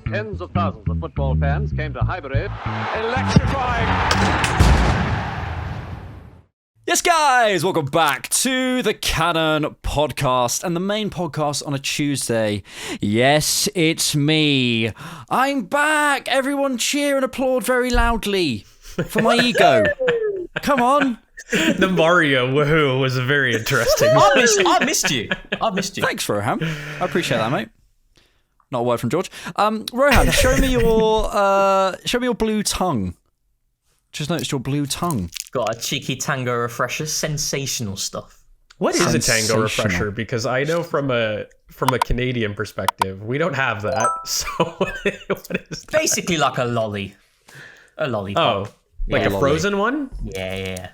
Tens of thousands of football fans came to Highbury. Electrifying. Yes, guys, welcome back to the Cannon podcast and the main podcast on a Tuesday. Yes, it's me. I'm back. Everyone cheer and applaud very loudly for my ego. Come on. The Mario woohoo was very interesting. I missed you. Thanks, Rohan. I appreciate that, mate. Not a word from George. Rohan, show me your blue tongue. Just noticed your blue tongue. Got a cheeky tango refresher. Sensational stuff. What is a tango refresher? Because I know from a Canadian perspective, we don't have that. So what is that? Basically like a lolly. A lollipop. Oh, like a frozen one? Yeah.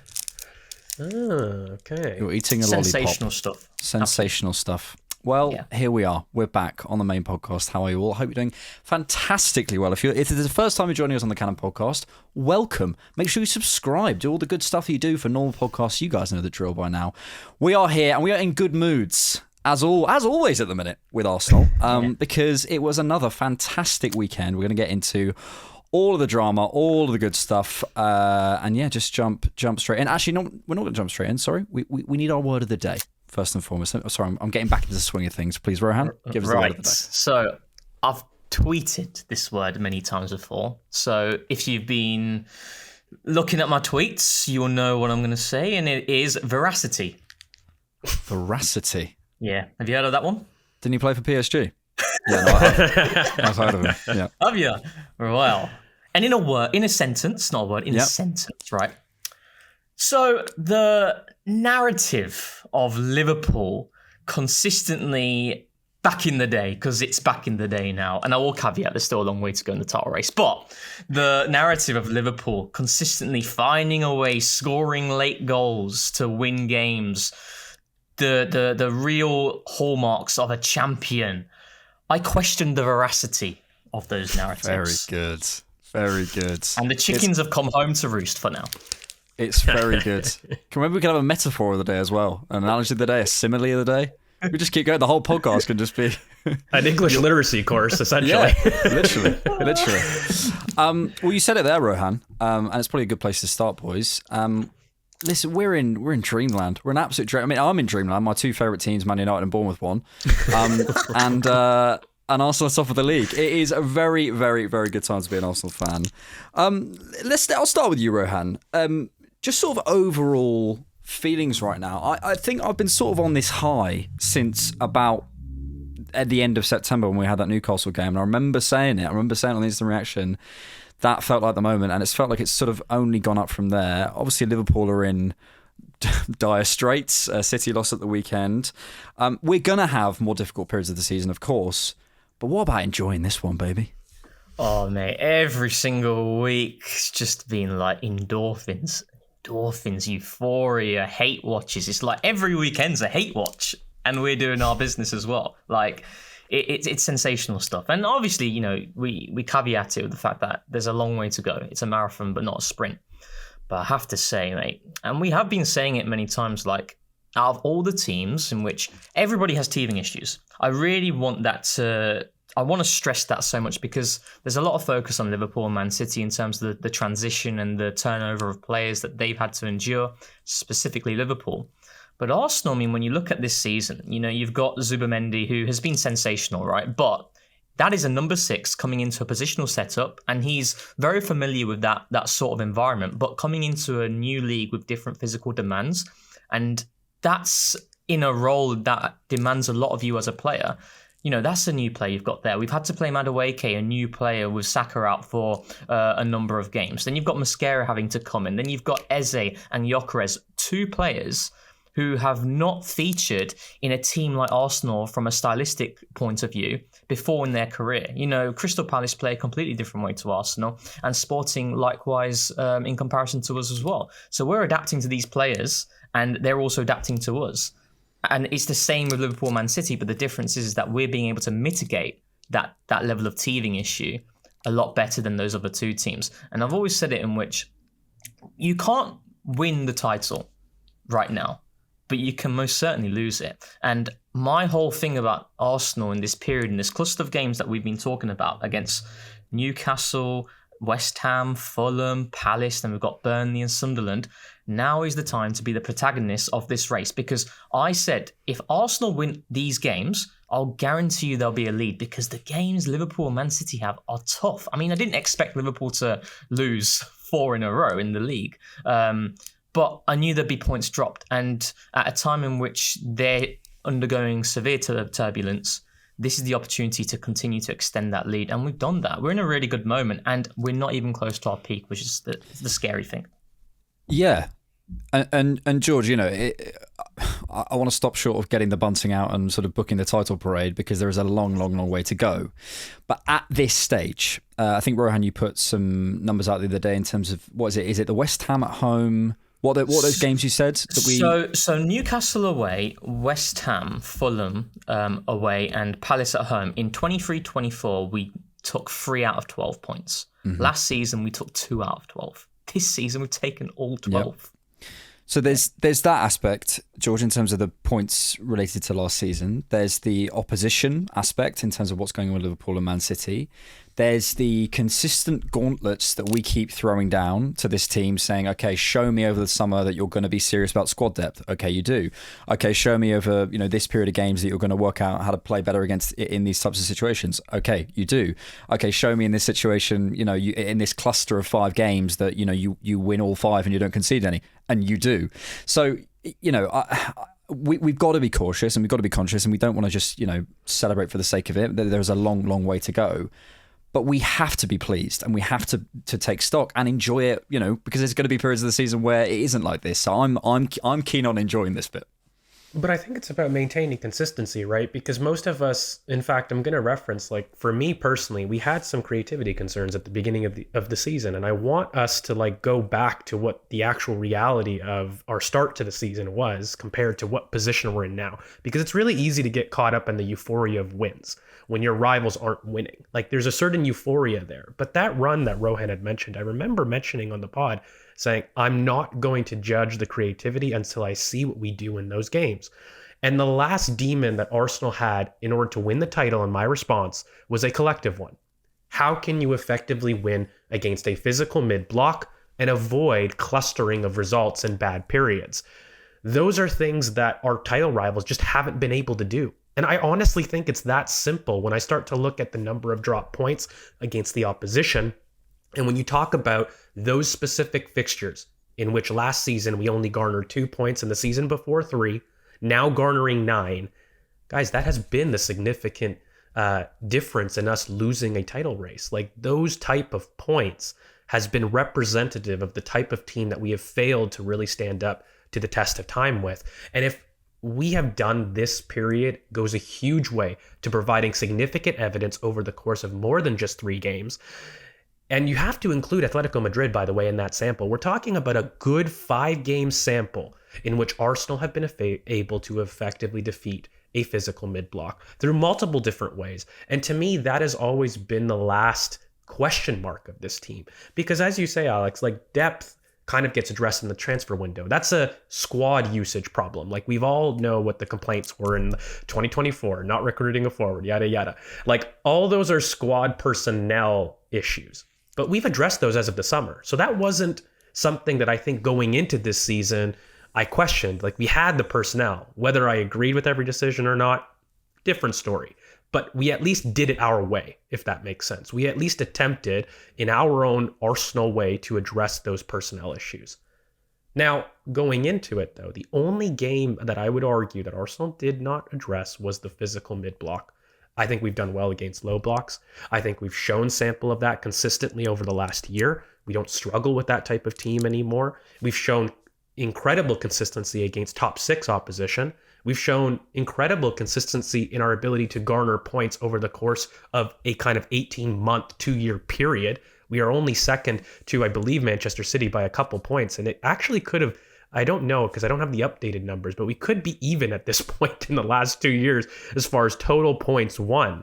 Oh, okay. You're eating a lollipop. Sensational stuff. Sensational stuff. Well, Here we are. We're back on the main podcast. How are you all? I hope you're doing fantastically well. If this is the first time you're joining us on the Cannon podcast, welcome. Make sure you subscribe. Do all the good stuff you do for normal podcasts. You guys know the drill by now. We are here and we are in good moods, as always at the minute, with Arsenal, because it was another fantastic weekend. We're going to get into all of the drama, all of the good stuff, and just jump straight in. Actually, no, we're not going to jump straight in. Sorry, we need our word of the day. First and foremost. Sorry, I'm getting back into the swing of things. Please, Rohan, give us the word of the day. So I've tweeted this word many times before. So if you've been looking at my tweets, you will know what I'm going to say, and it is veracity. Veracity? Yeah. Have you heard of that one? Didn't he play for PSG? Yeah, no, I've heard of him. Yeah. Have you? Well, and in a sentence, not a word, in a sentence, right? So the narrative of Liverpool consistently back in the day, because it's back in the day now, and I will caveat there's still a long way to go in the title race, but the narrative of Liverpool consistently finding a way, scoring late goals to win games, the real hallmarks of a champion. I question the veracity of those narratives. Very good. And the chickens have come home to roost for now. It's very good. Maybe we can have a metaphor of the day as well. An analogy of the day, a simile of the day. We just keep going. The whole podcast can just be an English literacy course, essentially. Yeah, literally. Well, you said it there, Rohan, and it's probably a good place to start, boys. Listen, we're in dreamland. We're in absolute dream. I mean, I'm in dreamland. My two favourite teams, Man United and Bournemouth, won, and Arsenal are top of the league. It is a very, very, very good time to be an Arsenal fan. I'll start with you, Rohan. Just sort of overall feelings right now. I think I've been sort of on this high since about at the end of September when we had that Newcastle game. And I remember saying it. on the instant reaction. That felt like the moment, and it's felt like it's sort of only gone up from there. Obviously, Liverpool are in dire straits. City lost at the weekend. We're going to have more difficult periods of the season, of course. But what about enjoying this one, baby? Oh, mate, every single week it's just been like endorphins, euphoria, hate watches. It's like every weekend's a hate watch, and we're doing our business as well. Like, it's sensational stuff. And obviously, you know, we caveat it with the fact that there's a long way to go. It's a marathon, but not a sprint. But I have to say, mate, and we have been saying it many times, like, out of all the teams in which everybody has teething issues, I really want I want to stress that so much, because there's a lot of focus on Liverpool and Man City in terms of the transition and the turnover of players that they've had to endure, specifically Liverpool. But Arsenal, I mean, when you look at this season, you know, you've got Zubimendi, who has been sensational, right? But that is a number 6 coming into a positional setup, and he's very familiar with that sort of environment, but coming into a new league with different physical demands. And that's in a role that demands a lot of you as a player. You know, that's a new player you've got there. We've had to play Madueke, a new player with Saka out for a number of games. Then you've got Mosquera having to come in. Then you've got Eze and Gyökeres, 2 players who have not featured in a team like Arsenal from a stylistic point of view before in their career. You know, Crystal Palace play a completely different way to Arsenal, and Sporting likewise in comparison to us as well. So we're adapting to these players, and they're also adapting to us. And it's the same with Liverpool, Man City, but the difference is that we're being able to mitigate that level of teething issue a lot better than those other 2 teams. And I've always said it in which you can't win the title right now, but you can most certainly lose it. And my whole thing about Arsenal in this period, in this cluster of games that we've been talking about against Newcastle, West Ham, Fulham, Palace, then we've got Burnley and Sunderland. Now is the time to be the protagonists of this race, because I said if Arsenal win these games, I'll guarantee you there'll be a lead, because the games Liverpool and Man City have are tough. I mean, I didn't expect Liverpool to lose 4 in a row in the league, but I knew there'd be points dropped. And at a time in which they're undergoing severe turbulence, this is the opportunity to continue to extend that lead. And we've done that. We're in a really good moment, and we're not even close to our peak, which is the scary thing. Yeah. And George, you know, I want to stop short of getting the bunting out and sort of booking the title parade, because there is a long, long, long way to go. But at this stage, I think, Rohan, you put some numbers out the other day in terms of, what is it? Is it the West Ham at home? What are those games you said that we? So Newcastle away, West Ham, Fulham away, and Palace at home. In 23-24, we took 3 out of 12 points. Mm-hmm. Last season, we took 2 out of 12. This season, we've taken all 12. Yep. So there's that aspect, George, in terms of the points related to last season. There's the opposition aspect in terms of what's going on with Liverpool and Man City. There's the consistent gauntlets that we keep throwing down to this team, saying, okay, show me over the summer that you're going to be serious about squad depth. Okay, you do. Okay, show me over, you know, this period of games that you're going to work out how to play better against in these types of situations. Okay, you do. Okay, show me in this situation, you know, in this cluster of 5 games that, you know, you win all 5 and you don't concede any, and you do. So, you know, we've got to be cautious and we've got to be conscious, and we don't want to just, you know, celebrate for the sake of it. There's a long, long way to go. But we have to be pleased, and we have to take stock and enjoy it, you know, because there's going to be periods of the season where it isn't like this. So I'm keen on enjoying this bit. But I think it's about maintaining consistency, right? Because most of us, in fact, I'm going to reference, like, for me personally, we had some creativity concerns at the beginning of the season, and I want us to, like, go back to what the actual reality of our start to the season was compared to what position we're in now. Because it's really easy to get caught up in the euphoria of wins when your rivals aren't winning. Like, there's a certain euphoria there. But that run that Rohan had mentioned, I remember mentioning on the pod, saying, I'm not going to judge the creativity until I see what we do in those games. And the last demon that Arsenal had in order to win the title, and my response was a collective one. How can you effectively win against a physical mid-block and avoid clustering of results in bad periods? Those are things that our title rivals just haven't been able to do. And I honestly think it's that simple when I start to look at the number of drop points against the opposition. And when you talk about those specific fixtures, in which last season we only garnered 2 points and the season before 3, now garnering 9, guys, that has been the significant difference in us losing a title race. Like, those type of points has been representative of the type of team that we have failed to really stand up to the test of time with. And if we have done this period, goes a huge way to providing significant evidence over the course of more than just 3 games. And you have to include Atletico Madrid, by the way, in that sample. We're talking about a good 5-game sample in which Arsenal have been able to effectively defeat a physical mid-block through multiple different ways. And to me, that has always been the last question mark of this team. Because as you say, Alex, like, depth kind of gets addressed in the transfer window. That's a squad usage problem. Like, we've all know what the complaints were in 2024, not recruiting a forward, yada, yada. Like, all those are squad personnel issues. But we've addressed those as of the summer. So that wasn't something that I think going into this season, I questioned. Like, we had the personnel. Whether I agreed with every decision or not, different story. But we at least did it our way, if that makes sense. We at least attempted in our own Arsenal way to address those personnel issues. Now, going into it, though, the only game that I would argue that Arsenal did not address was the physical mid-block. I think we've done well against low blocks. I think we've shown sample of that consistently over the last year. We don't struggle with that type of team anymore. We've shown incredible consistency against top 6 opposition. We've shown incredible consistency in our ability to garner points over the course of a kind of 18-month, 2-year period. We are only second to, I believe, Manchester City by a couple points. And it actually could have, I don't know because I don't have the updated numbers, but we could be even at this point in the last 2 years as far as total points won.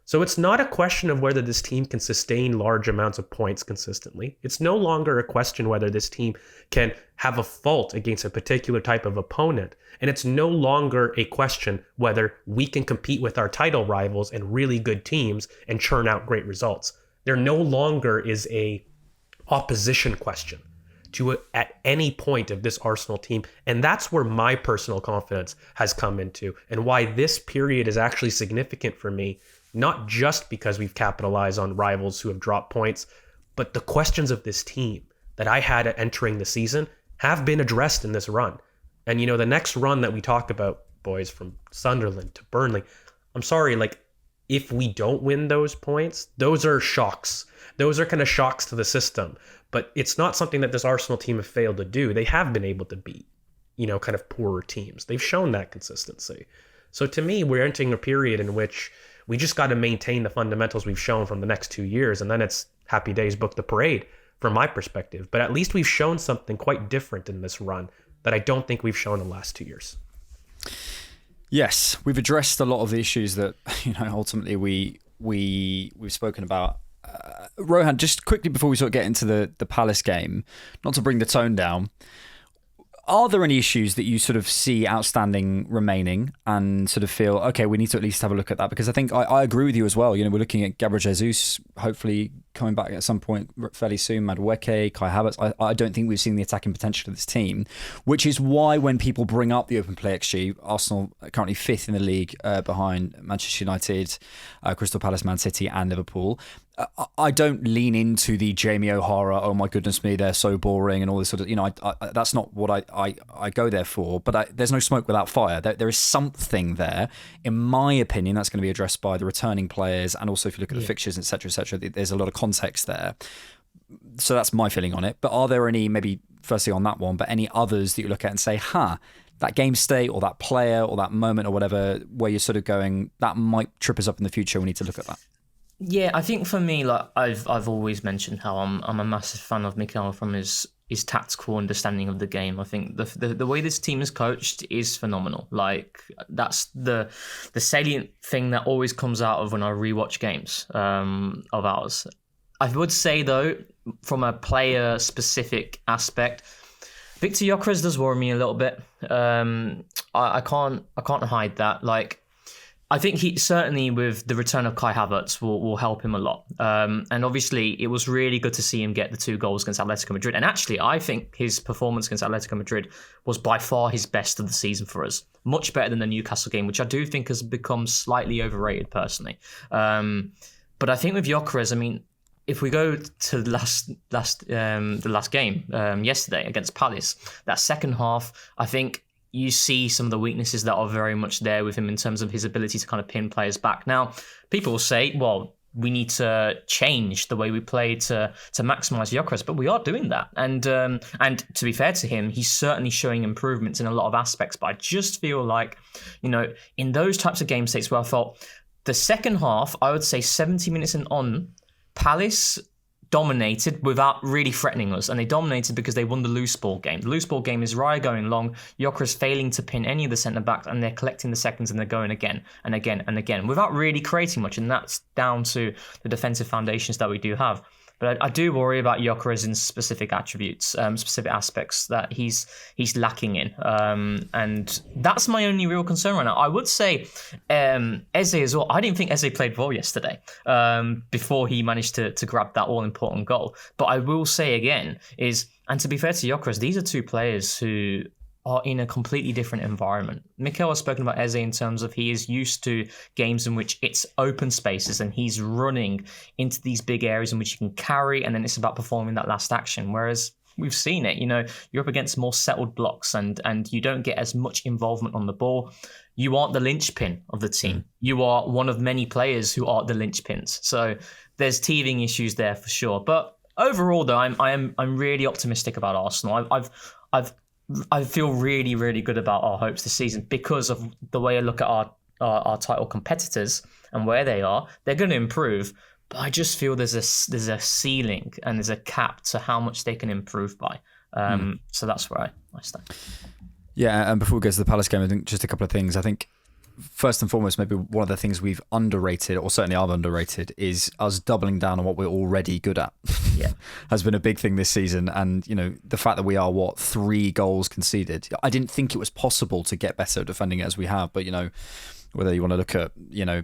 So it's not a question of whether this team can sustain large amounts of points consistently. It's no longer a question whether this team can have a fault against a particular type of opponent. And it's no longer a question whether we can compete with our title rivals and really good teams and churn out great results. There no longer is a opposition question to at any point of this Arsenal team. And that's where my personal confidence has come into, and why this period is actually significant for me. Not just because we've capitalized on rivals who have dropped points, but the questions of this team that I had at entering the season have been addressed in this run. And, the next run that we talked about, boys, from Sunderland to Burnley, I'm sorry, if we don't win those points, those are shocks. Those are kind of shocks to the system. But it's not something that this Arsenal team have failed to do. They have been able to beat, kind of poorer teams. They've shown that consistency. So to me, we're entering a period in which we just got to maintain the fundamentals we've shown from the next 2 years, and then it's happy days, book the parade from my perspective. But at least we've shown something quite different in this run that I don't think we've shown in the last 2 years. Yes, we've addressed a lot of the issues that ultimately we've spoken about. Rohan, just quickly before we sort of get into the Palace game, not to bring the tone down, are there any issues that you sort of see outstanding remaining and sort of feel, okay, we need to at least have a look at that? Because I think I agree with you as well. We're looking at Gabriel Jesus hopefully coming back at some point fairly soon, Madueke, Kai Havertz. I don't think we've seen the attacking potential of this team, which is why when people bring up the open play XG, Arsenal are currently 5th in the league behind Manchester United, Crystal Palace, Man City and Liverpool. I don't lean into the Jamie O'Hara, oh my goodness me, they're so boring and all this sort of, that's not what I go there for. But there's no smoke without fire. There is something there, in my opinion, that's going to be addressed by the returning players. And also if you look at the fixtures, etc., there's a lot of context there. So that's my feeling on it. But are there any, maybe firstly on that one, but any others that you look at and say, that game state or that player or that moment or whatever, where you're sort of going, that might trip us up in the future, we need to look at that? Yeah, I think for me, I've always mentioned how I'm a massive fan of Mikel from his tactical understanding of the game. I think the way this team is coached is phenomenal. That's the salient thing that always comes out of when I rewatch games of ours. I would say though, from a player specific aspect, Victor Gyökeres does worry me a little bit. I can't hide that. I think he certainly, with the return of Kai Havertz, will help him a lot. And obviously, it was really good to see him get the 2 goals against Atletico Madrid. And actually, I think his performance against Atletico Madrid was by far his best of the season for us. Much better than the Newcastle game, which I do think has become slightly overrated personally. But I think with Gyökeres, if we go to the last game yesterday against Palace, that second half, I think you see some of the weaknesses that are very much there with him in terms of his ability to kind of pin players back. Now, people will say, well, we need to change the way we play to maximise Gyökeres, but we are doing that. And to be fair to him, he's certainly showing improvements in a lot of aspects. But I just feel like, in those types of game states where I felt the second half, I would say 70 minutes and on, Palace dominated without really threatening us, and they dominated because they won the loose ball game. The loose ball game is Raya going long, Gyökeres failing to pin any of the centre backs, and they're collecting the seconds and they're going again and again and again without really creating much, and that's down to the defensive foundations that we do have. But I do worry about Gyökeres in specific attributes, specific aspects that he's lacking in. And that's my only real concern right now. I would say Eze as well. I didn't think Eze played well yesterday before he managed to grab that all-important goal. But I will say again and to be fair to Gyökeres, these are 2 players who are in a completely different environment. Mikel has spoken about Eze in terms of he is used to games in which it's open spaces and he's running into these big areas in which you can carry, and then it's about performing that last action. Whereas we've seen it, you're up against more settled blocks and you don't get as much involvement on the ball. You aren't the linchpin of the team. You are one of many players who are the linchpins. So there's teething issues there for sure. But overall, though, I'm really optimistic about Arsenal. I feel really, really good about our hopes this season because of the way I look at our title competitors and where they are. They're going to improve, but I just feel there's a ceiling and there's a cap to how much they can improve by. So that's where I stand. Yeah, and before we go to the Palace game, I think just a couple of things. I think first and foremost, maybe one of the things we've underrated, or certainly I've underrated, is us doubling down on what we're already good at. Yeah. Has been a big thing this season. And, the fact that we are, 3 goals conceded. I didn't think it was possible to get better at defending it as we have, but, whether you want to look at,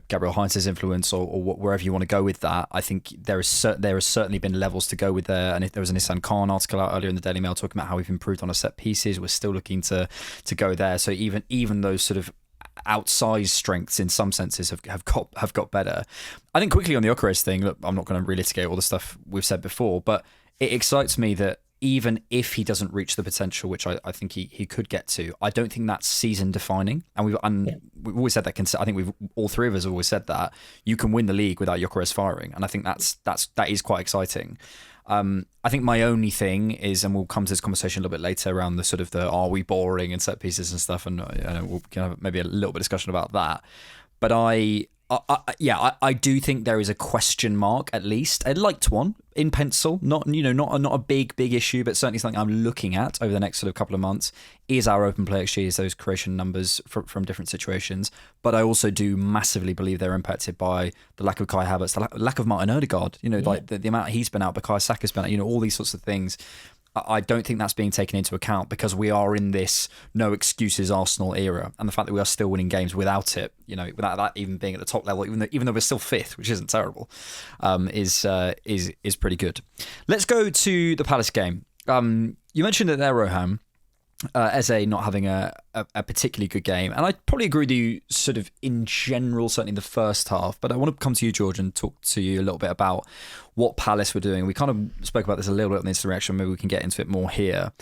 Gabriel Heinz's influence or wherever you want to go with that, I think there has certainly been levels to go with there. And if there was an Nissan Khan article out earlier in the Daily Mail talking about how we've improved on our set pieces, we're still looking to go there. So even those sort of outsized strengths in some senses have got better. I think quickly on the Gyökeres thing, look, I'm not going to relitigate all the stuff we've said before, but it excites me that even if he doesn't reach the potential, which I think he could get to, I don't think that's season defining. And we've always said that. I think all 3 of us have always said that you can win the league without Gyökeres firing, and I think that is quite exciting. I think my only thing is, and we'll come to this conversation a little bit later around the sort of are we boring and set pieces and stuff, and we'll have maybe a little bit of discussion about that. But I do think there is a question mark, at least a light one in pencil, not a big issue, but certainly something I'm looking at over the next sort of couple of months. Is our open play XG, is those creation numbers from different situations. But I also do massively believe they're impacted by the lack of Kai Havertz, the lack of Martin Odegaard. Like the amount he's been out, Bukayo Saka's been out. All these sorts of things. I don't think that's being taken into account because we are in this no excuses Arsenal era, and the fact that we are still winning games without it, without that even being at the top level, even though we're still 5th, which isn't terrible, is pretty good. Let's go to the Palace game. You mentioned it there, Rohan. Eze not having a particularly good game, and I probably agree with you sort of in general, certainly in the first half, but I want to come to you, George, and talk to you a little bit about what Palace were doing. We kind of spoke about this a little bit in this reaction, maybe we can get into it more here.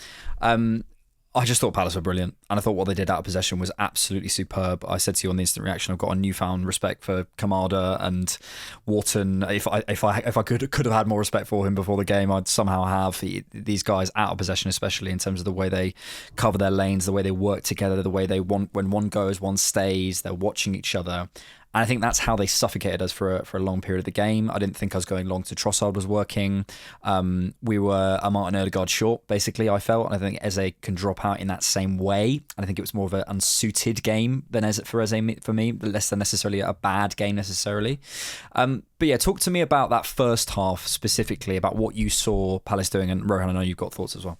I just thought Palace were brilliant, and I thought what they did out of possession was absolutely superb. I said to you on the instant reaction, I've got a newfound respect for Kamada and Wharton. If I could have had more respect for him before the game, I'd somehow have. These guys out of possession, especially in terms of the way they cover their lanes, the way they work together, the way they want when one goes, one stays. They're watching each other. And I think that's how they suffocated us for a long period of the game. I didn't think us going long to Trossard was working. We were a Martin Odegaard short, basically, I felt. And I think Eze can drop out in that same way. And I think it was more of an unsuited game than for Eze for me, less than necessarily a bad game necessarily. But yeah, talk to me about that first half specifically, about what you saw Palace doing. And Rohan, I know you've got thoughts as well.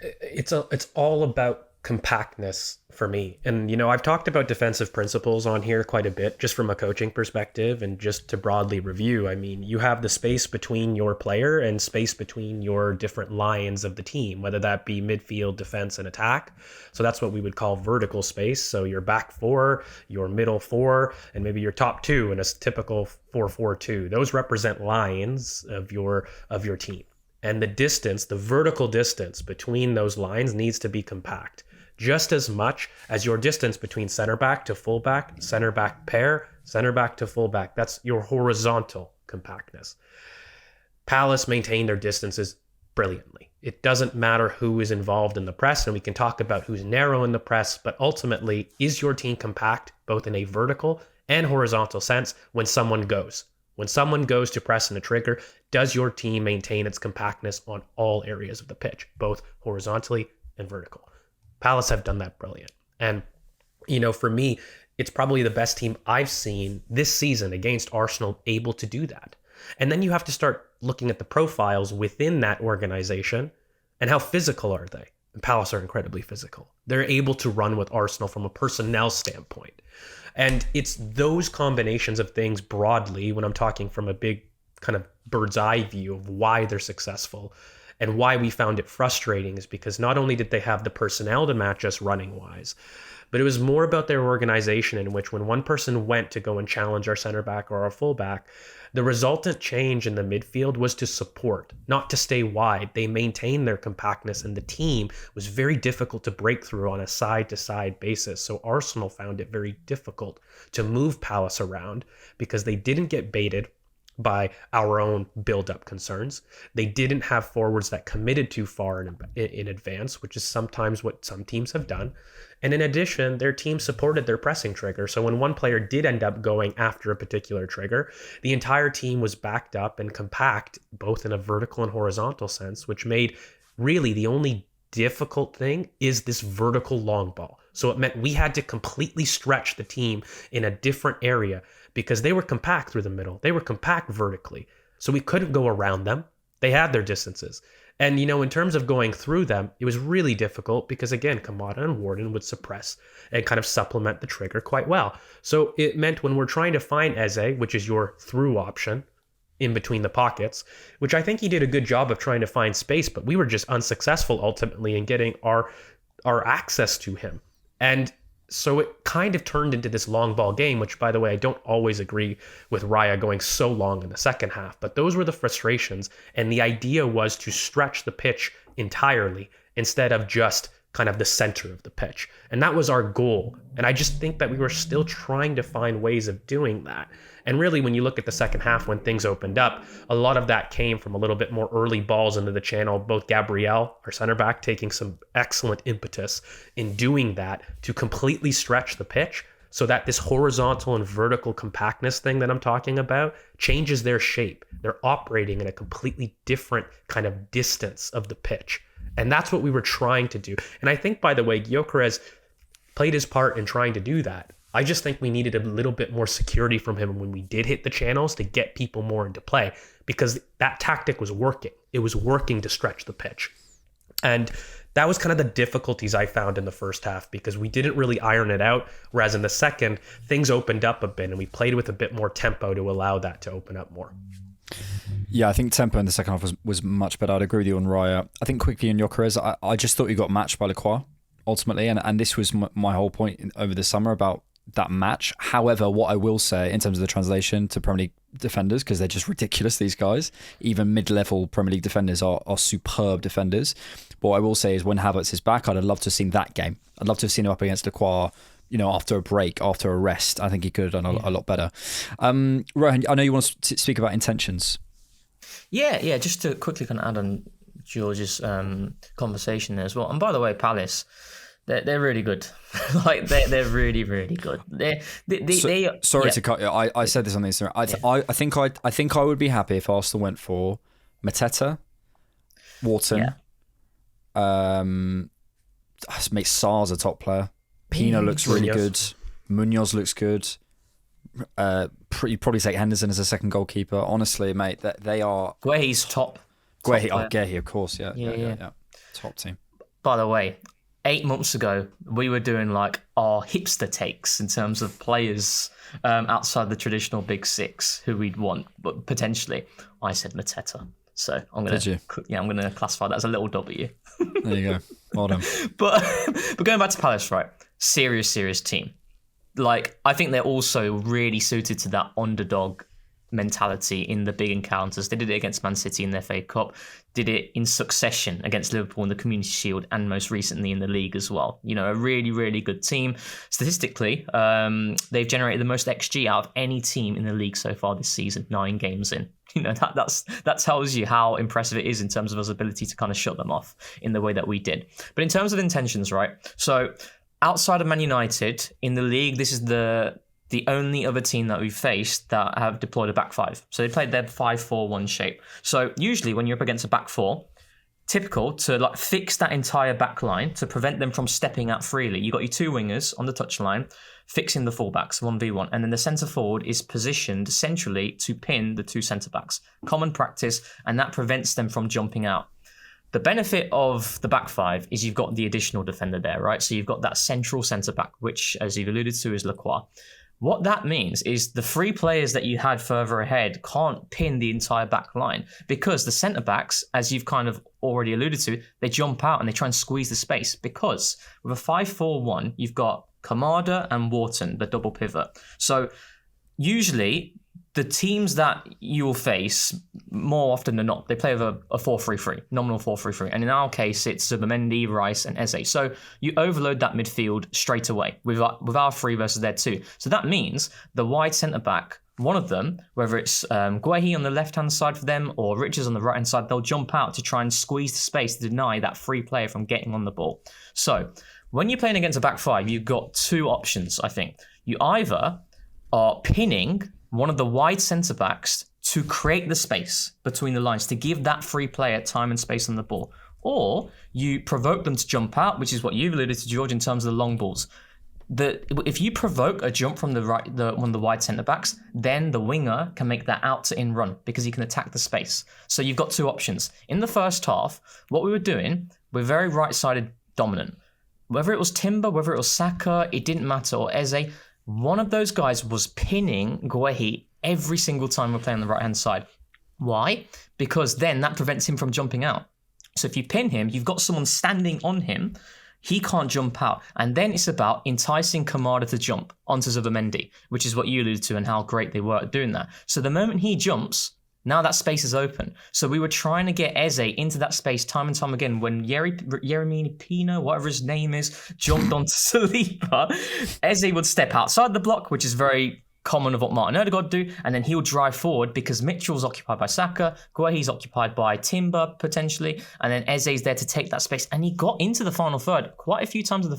It's all about compactness for me. And, I've talked about defensive principles on here quite a bit, just from a coaching perspective and just to broadly review. I mean, you have the space between your player and space between your different lines of the team, whether that be midfield, defense, and attack. So that's what we would call vertical space. So your back 4, your middle 4, and maybe your top 2 in a typical 4-4-2. Those represent lines of your team. And the vertical distance between those lines needs to be compact, just as much as your distance between center back to fullback, center back pair, center back to fullback. That's your horizontal compactness. Palace maintained their distances brilliantly. It doesn't matter who is involved in the press, and we can talk about who's narrow in the press, but ultimately, is your team compact both in a vertical and horizontal sense when someone goes? When someone goes to press and a trigger, does your team maintain its compactness on all areas of the pitch, both horizontally and vertical? Palace have done that brilliant. And, for me, it's probably the best team I've seen this season against Arsenal able to do that. And then you have to start looking at the profiles within that organization and how physical are they? And Palace are incredibly physical. They're able to run with Arsenal from a personnel standpoint. And it's those combinations of things broadly, when I'm talking from a big kind of bird's eye view of why they're successful and why we found it frustrating, is because not only did they have the personnel to match us running wise, but it was more about their organization, in which when one person went to go and challenge our center back or our full back, the resultant change in the midfield was to support, not to stay wide. They maintained their compactness, and the team was very difficult to break through on a side-to-side basis. So Arsenal found it very difficult to move Palace around because they didn't get baited by our own build-up concerns. They didn't have forwards that committed too far in advance, which is sometimes what some teams have done. And in addition, their team supported their pressing trigger. So when one player did end up going after a particular trigger, the entire team was backed up and compact, both in a vertical and horizontal sense, which made really the only difficult thing is this vertical long ball. So it meant we had to completely stretch the team in a different area because they were compact through the middle. They were compact vertically. So we couldn't go around them. They had their distances. And, in terms of going through them, it was really difficult because, again, Kamada and Warden would suppress and kind of supplement the trigger quite well. So it meant when we're trying to find Eze, which is your through option in between the pockets, which I think he did a good job of trying to find space, but we were just unsuccessful ultimately in getting our access to him. And so it kind of turned into this long ball game, which, by the way, I don't always agree with Raya going so long in the second half, but those were the frustrations. And the idea was to stretch the pitch entirely instead of just kind of the center of the pitch. And that was our goal. And I just think that we were still trying to find ways of doing that. And really, when you look at the second half, when things opened up, a lot of that came from a little bit more early balls into the channel. Both Gabriel, our center back, taking some excellent impetus in doing that to completely stretch the pitch so that this horizontal and vertical compactness thing that I'm talking about changes their shape. They're operating in a completely different kind of distance of the pitch. And that's what we were trying to do. And I think, by the way, Gyökeres played his part in trying to do that. I just think we needed a little bit more security from him when we did hit the channels to get people more into play, because that tactic was working. It was working to stretch the pitch. And that was kind of the difficulties I found in the first half, because we didn't really iron it out. Whereas in the second, things opened up a bit and we played with a bit more tempo to allow that to open up more. Yeah, I think tempo in the second half was much better. I'd agree with you on Raya. I think quickly on Gyökeres, I just thought you got matched by Lacroix ultimately. And this was my whole point over the summer about that match. However, what I will say in terms of the translation to Premier League defenders, because they're just ridiculous, these guys, even mid-level Premier League defenders are superb defenders. But what I will say is when Havertz is back, I'd have loved to have seen that game. I'd love to have seen him up against Lacroix, after a break, after a rest. I think he could have done a lot better. Rohan, I know you want to speak about intentions. Yeah, just to quickly kind of add on George's conversation there as well. And by the way, Palace, they're really good. they're really, really good. Sorry to cut you. I said this on the Instagram. I think I would be happy if Arsenal went for Mateta, Wharton. Yeah. Make Sarr's a top player. Pino looks really good. Munoz looks good. You'd probably take Henderson as a second goalkeeper. Honestly, mate, they are. Guehi's top. Guehi, of course, yeah. Top team. By the way, 8 months ago, we were doing like our hipster takes in terms of players outside the traditional big six who we'd want, but potentially, I said Mateta. So I'm gonna classify that as a little W. There you go. Well done. But going back to Palace, right? Serious team. Like, I think they're also really suited to that underdog mentality in the big encounters. They did it against Man City in the FA Cup, did it in succession against Liverpool in the Community Shield, and most recently in the league as well. A really, really good team. Statistically, they've generated the most XG out of any team in the league so far this season, 9 games in. That tells you how impressive it is in terms of us ability to kind of shut them off in the way that we did. But in terms of intentions, right? So outside of Man United in the league, this is the only other team that we've faced that have deployed a back five. So they played their 5-4-1 shape. So usually when you're up against a back four, typical to fix that entire back line to prevent them from stepping out freely. You got your 2 wingers on the touchline, fixing the fullbacks 1v1, and then the centre forward is positioned centrally to pin the 2 centre backs. Common practice, and that prevents them from jumping out. The benefit of the back five is you've got the additional defender there, right? So you've got that central centre back, which, as you've alluded to, is Lacroix. What that means is the 3 players that you had further ahead can't pin the entire back line, because the centre backs, as you've kind of already alluded to, they jump out and they try and squeeze the space, because with a 5-4-1, you've got Kamada and Wharton, the double pivot. So usually the teams that you will face, more often than not, they play with a 4-3-3, nominal 4-3-3. And in our case, it's Zubimendi, Rice, and Eze. So you overload that midfield straight away with our 3 versus their 2. So that means the wide centre-back, one of them, whether it's Guehi on the left-hand side for them or Richards on the right-hand side, they'll jump out to try and squeeze the space to deny that free player from getting on the ball. So when you're playing against a back five, you've got 2 options, I think. You either are pinning one of the wide centre-backs to create the space between the lines, to give that free player time and space on the ball. or you provoke them to jump out, which is what you've alluded to, George, in terms of the long balls. If you provoke a jump from one of the wide centre backs, then the winger can make that out to in run because he can attack the space. So you've got two options. In the first half, what we were doing, we're very right-sided dominant. Whether it was Timber, whether it was Saka, it didn't matter, or Eze, one of those guys was pinning Guehi every single time we're playing on the right-hand side. Why? Because then that prevents him from jumping out. So if you pin him, you've got someone standing on him. He can't jump out. And then it's about enticing Kamada to jump onto Zubimendi, which is what you alluded to and how great they were at doing that. So the moment he jumps, now that space is open. So we were trying to get Eze into that space time and time again. When Jurrien Timber, whatever his name is, jumped onto Saliba, Eze would step outside the block, which is very common of what Martin Odegaard do, and then he'll drive forward because Mitchell's occupied by Saka, Guehi's occupied by Timber potentially, and then Eze's there to take that space. And he got into the final third quite a few times in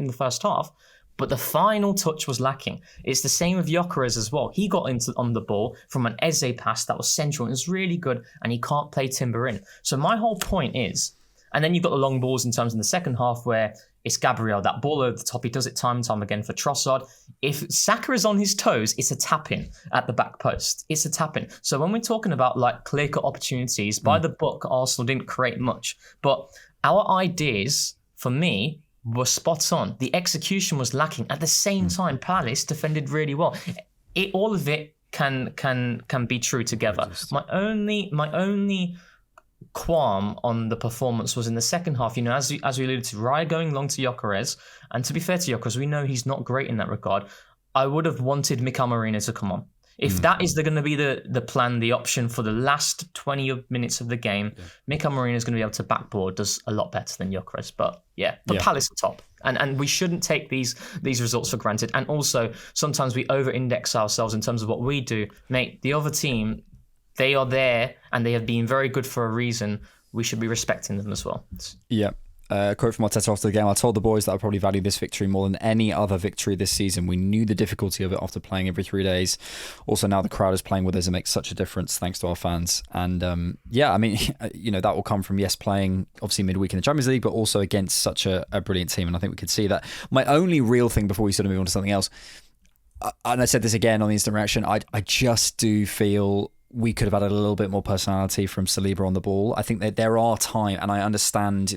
the first half, but the final touch was lacking. It's the same with Gyökeres as well. He got on the ball from an Eze pass that was central and it was really good, and he can't play Timber in. So my whole point is, and then you've got the long balls in terms in the second half where it's Gabriel, that ball over the top. He does it time and time again for Trossard. If Saka is on his toes, it's a tap-in at the back post. It's a tap-in. So when we're talking about like clear-cut opportunities, by the book, Arsenal didn't create much. But our ideas, for me, were spot on. The execution was lacking. At the same time, Palace defended really well. All of it can be true together. My only qualm on the performance was in the second half. You know, as we alluded to, Raya going long to Gyökeres, and to be fair to Gyökeres, we know he's not great in that regard. I would have wanted Mikel to come on. If that is going to be the plan, the option for the last 20 minutes of the game, Mikel is going to be able to backboard, does a lot better than Gyökeres. But Palace are top. And we shouldn't take these results for granted. And also, sometimes we over-index ourselves in terms of what we do. Mate, the other team, they are there and they have been very good for a reason. We should be respecting them as well. Yeah. Quote from Arteta after the game: "I told the boys that I probably value this victory more than any other victory this season. We knew the difficulty of it after playing every 3 days. Also, now the crowd is playing with us. It makes such a difference thanks to our fans." And I mean, that will come from playing obviously midweek in the Champions League, but also against such a brilliant team. And I think we could see that. My only real thing before we sort of move on to something else, and I said this again on the instant reaction, I just do feel we could have had a little bit more personality from Saliba on the ball. I think that there are times, and I understand,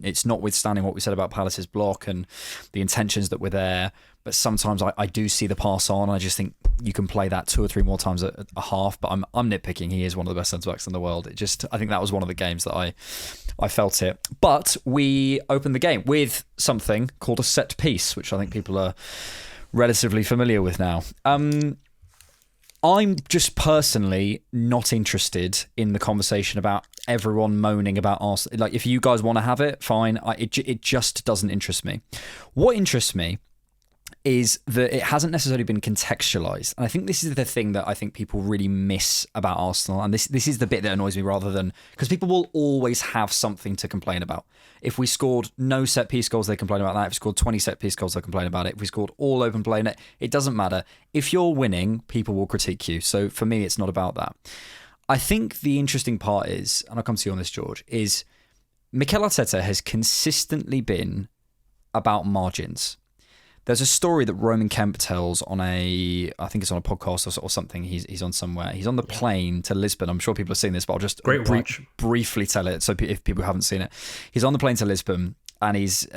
it's notwithstanding what we said about Palace's block and the intentions that were there, but sometimes I do see the pass on. I just think you can play that 2 or 3 more times a half, but I'm nitpicking. He is one of the best centre-backs in the world. I think that was one of the games that I felt it. But we opened the game with something called a set piece, which I think people are relatively familiar with now. I'm just personally not interested in the conversation about everyone moaning about Arsenal. Like, if you guys want to have it, fine. It just doesn't interest me. What interests me is that it hasn't necessarily been contextualised. And I think this is the thing that I think people really miss about Arsenal. And this is the bit that annoys me rather than... Because people will always have something to complain about. If we scored no set-piece goals, they complain about that. If we scored 20 set-piece goals, they complain about it. If we scored all open play, it doesn't matter. If you're winning, people will critique you. So for me, it's not about that. I think the interesting part is, and I'll come to you on this, George, is Mikel Arteta has consistently been about margins. There's a story that Roman Kemp tells on I think it's on a podcast or something. He's on somewhere. He's on the plane to Lisbon. I'm sure people have seen this, but I'll just briefly tell it. So if people haven't seen it, he's on the plane to Lisbon and he's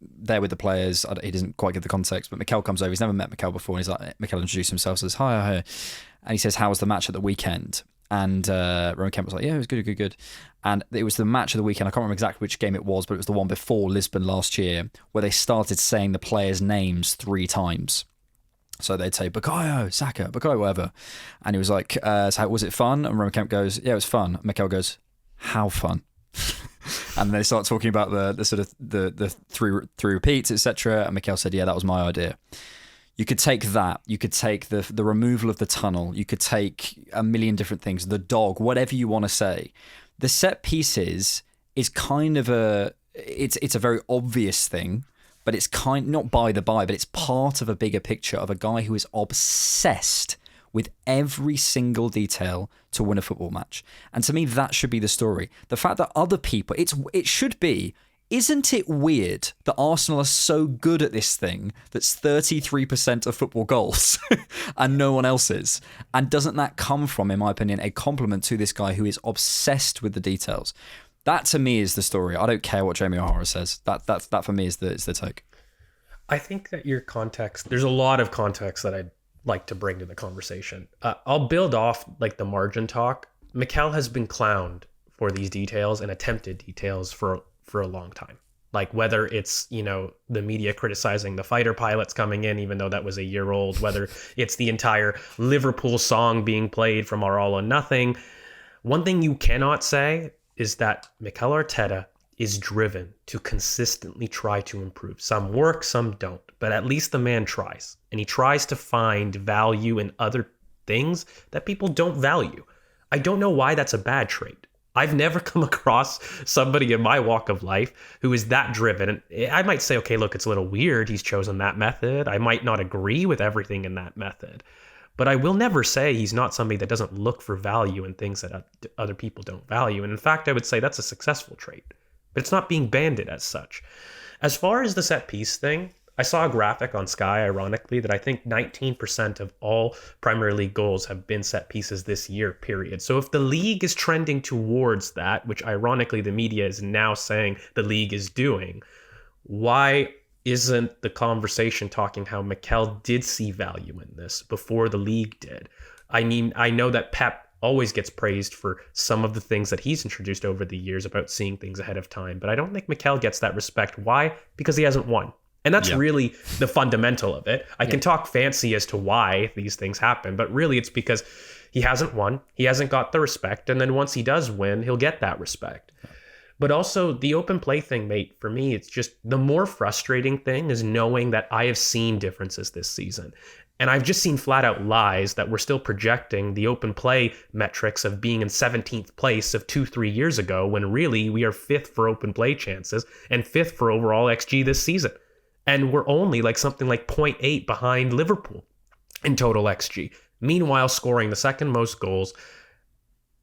there with the players. He doesn't quite get the context, but Mikel comes over. He's never met Mikel before. And he's like, Mikel introduced himself, says, hi. And he says, how was the match at the weekend? And Roman Kemp was like, yeah, it was good. And it was the match of the weekend. I can't remember exactly which game it was, but it was the one before Lisbon last year, where they started saying the players' names 3 times. So they'd say, Bukayo, Saka, Bukayo, whatever. And he was like, so was it fun? And Roman Kemp goes, yeah, it was fun. And Mikel goes, how fun? And they start talking about the sort of the three repeats, etc. And Mikel said, yeah, that was my idea. You could take that. You could take the removal of the tunnel. You could take a million different things. The dog, whatever you want to say. The set pieces is kind of it's a very obvious thing, but it's not by the by, but it's part of a bigger picture of a guy who is obsessed with every single detail to win a football match. And to me, that should be the story. The fact that other people, it should be, isn't it weird that Arsenal are so good at this thing that's 33% of football goals and no one else is? And doesn't that come from, in my opinion, a compliment to this guy who is obsessed with the details? That to me is the story. I don't care what Jamie O'Hara says. That for me is the take. I think that your context, there's a lot of context that I'd like to bring to the conversation. I'll build off like the margin talk. Mikel has been clowned for these details and attempted details for a long time. Like whether it's, the media criticizing the fighter pilots coming in, even though that was a year old, whether it's the entire Liverpool song being played from our All or Nothing. One thing you cannot say is that Mikel Arteta is driven to consistently try to improve. Some work, some don't, but at least the man tries. And he tries to find value in other things that people don't value. I don't know why that's a bad trait. I've never come across somebody in my walk of life who is that driven. And I might say, okay, look, it's a little weird. He's chosen that method. I might not agree with everything in that method. But I will never say he's not somebody that doesn't look for value in things that other people don't value. And in fact, I would say that's a successful trait. But it's not being banded as such. As far as the set piece thing, I saw a graphic on Sky, ironically, that I think 19% of all Premier League goals have been set pieces this year, period. So if the league is trending towards that, which ironically the media is now saying the league is doing, why isn't the conversation talking how Mikel did see value in this before the league did? I mean, I know that Pep always gets praised for some of the things that he's introduced over the years about seeing things ahead of time, but I don't think Mikel gets that respect. Why? Because he hasn't won. And that's really the fundamental of it. I can talk fancy as to why these things happen, but really it's because he hasn't won, he hasn't got the respect, and then once he does win, he'll get that respect. But also the open play thing, mate, for me, it's just the more frustrating thing is knowing that I have seen differences this season. And I've just seen flat out lies that we're still projecting the open play metrics of being in 17th place of 2-3 years ago, when really we are 5th for open play chances and 5th for overall XG this season. And we're only like something like 0.8 behind Liverpool in total XG. Meanwhile, scoring the second most goals.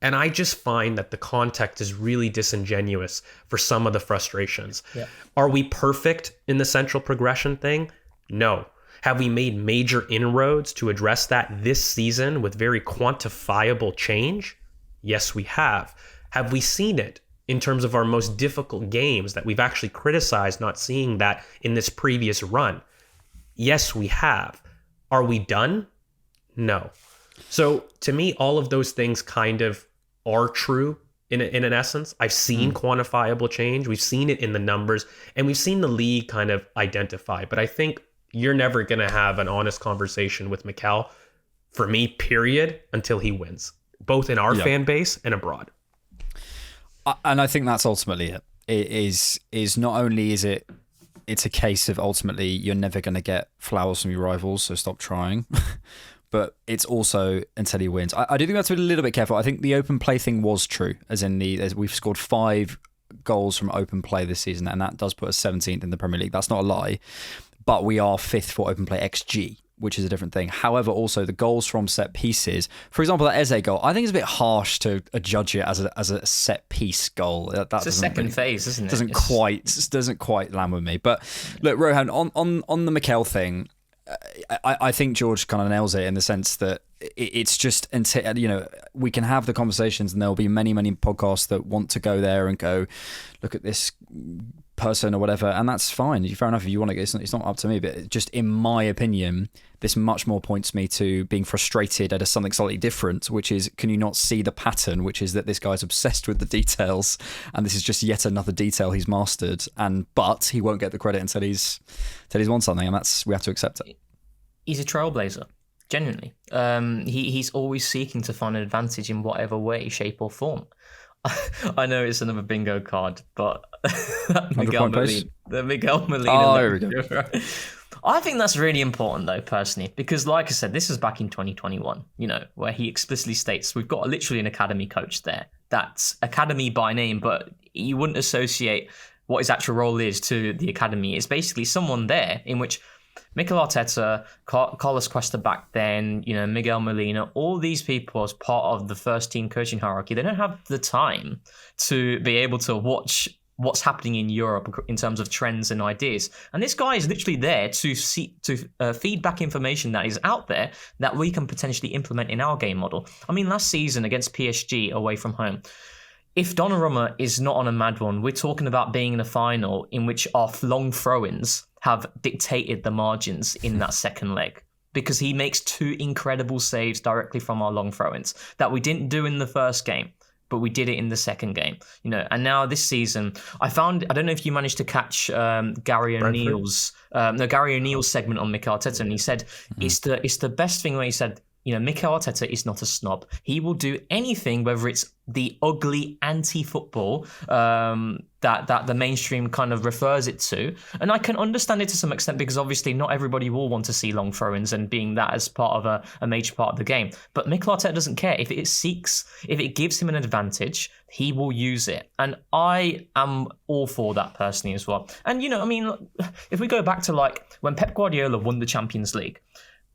And I just find that the context is really disingenuous for some of the frustrations. Yeah. Are we perfect in the central progression thing? No. Have we made major inroads to address that this season with very quantifiable change? Yes, we have. Have we seen it in terms of our most difficult games that we've actually criticized not seeing that in this previous run? Yes, we have. Are we done? No. So to me, all of those things kind of are true in an essence. I've seen quantifiable change. We've seen it in the numbers, and we've seen the league kind of identify. But I think you're never going to have an honest conversation with Mikel, for me, period, until he wins, both in our fan base and abroad. And I think that's ultimately it. It is not only is it's a case of ultimately you're never going to get flowers from your rivals, so stop trying. But it's also until he wins. I do think we have to be a little bit careful. I think the open play thing was true, as we've scored 5 goals from open play this season, and that does put us 17th in the Premier League. That's not a lie. But we are 5th for open play XG, which is a different thing. However, also the goals from set pieces, for example, that Eze goal, I think it's a bit harsh to judge it as a set piece goal. It's a second phase, isn't it? Doesn't quite land with me. But look, Rohan, on the Mikel thing, I think George kind of nails it in the sense that it's just until we can have the conversations, and there'll be many podcasts that want to go there and go look at this person or whatever, and that's fine. Fair enough if you want to. It's not up to me, but just in my opinion, this much more points me to being frustrated at something slightly different, which is, can you not see the pattern, which is that this guy's obsessed with the details, and this is just yet another detail he's mastered, but he won't get the credit until he's won something, and we have to accept it. He's a trailblazer, genuinely. He's always seeking to find an advantage in whatever way, shape, or form. I know it's another bingo card, but Mikel Molina. Oh, there we go. I think that's really important, though, personally, because, like I said, this was back in 2021, where he explicitly states we've got literally an academy coach there. That's academy by name, but you wouldn't associate what his actual role is to the academy. It's basically someone there in which Mikel Arteta, Carlos Cuesta back then, Miguel Molina, all these people as part of the first team coaching hierarchy, they don't have the time to be able to watch what's happening in Europe in terms of trends and ideas. And this guy is literally there to feed back information that is out there that we can potentially implement in our game model. I mean, last season against PSG away from home, if Donnarumma is not on a mad one, we're talking about being in a final in which our long throw-ins have dictated the margins in that second leg, because he makes 2 incredible saves directly from our long throw-ins that we didn't do in the first game, but we did it in the second game. And now this season, I don't know if you managed to catch Gary O'Neill's segment on Mikel Arteta, and he said it's the best thing where he said, Mikel Arteta is not a snob. He will do anything, whether it's the ugly anti-football that the mainstream kind of refers it to. And I can understand it to some extent, because obviously not everybody will want to see long throw-ins and being that as part of a major part of the game. But Mikel Arteta doesn't care. If it gives him an advantage, he will use it. And I am all for that personally as well. And, if we go back to when Pep Guardiola won the Champions League,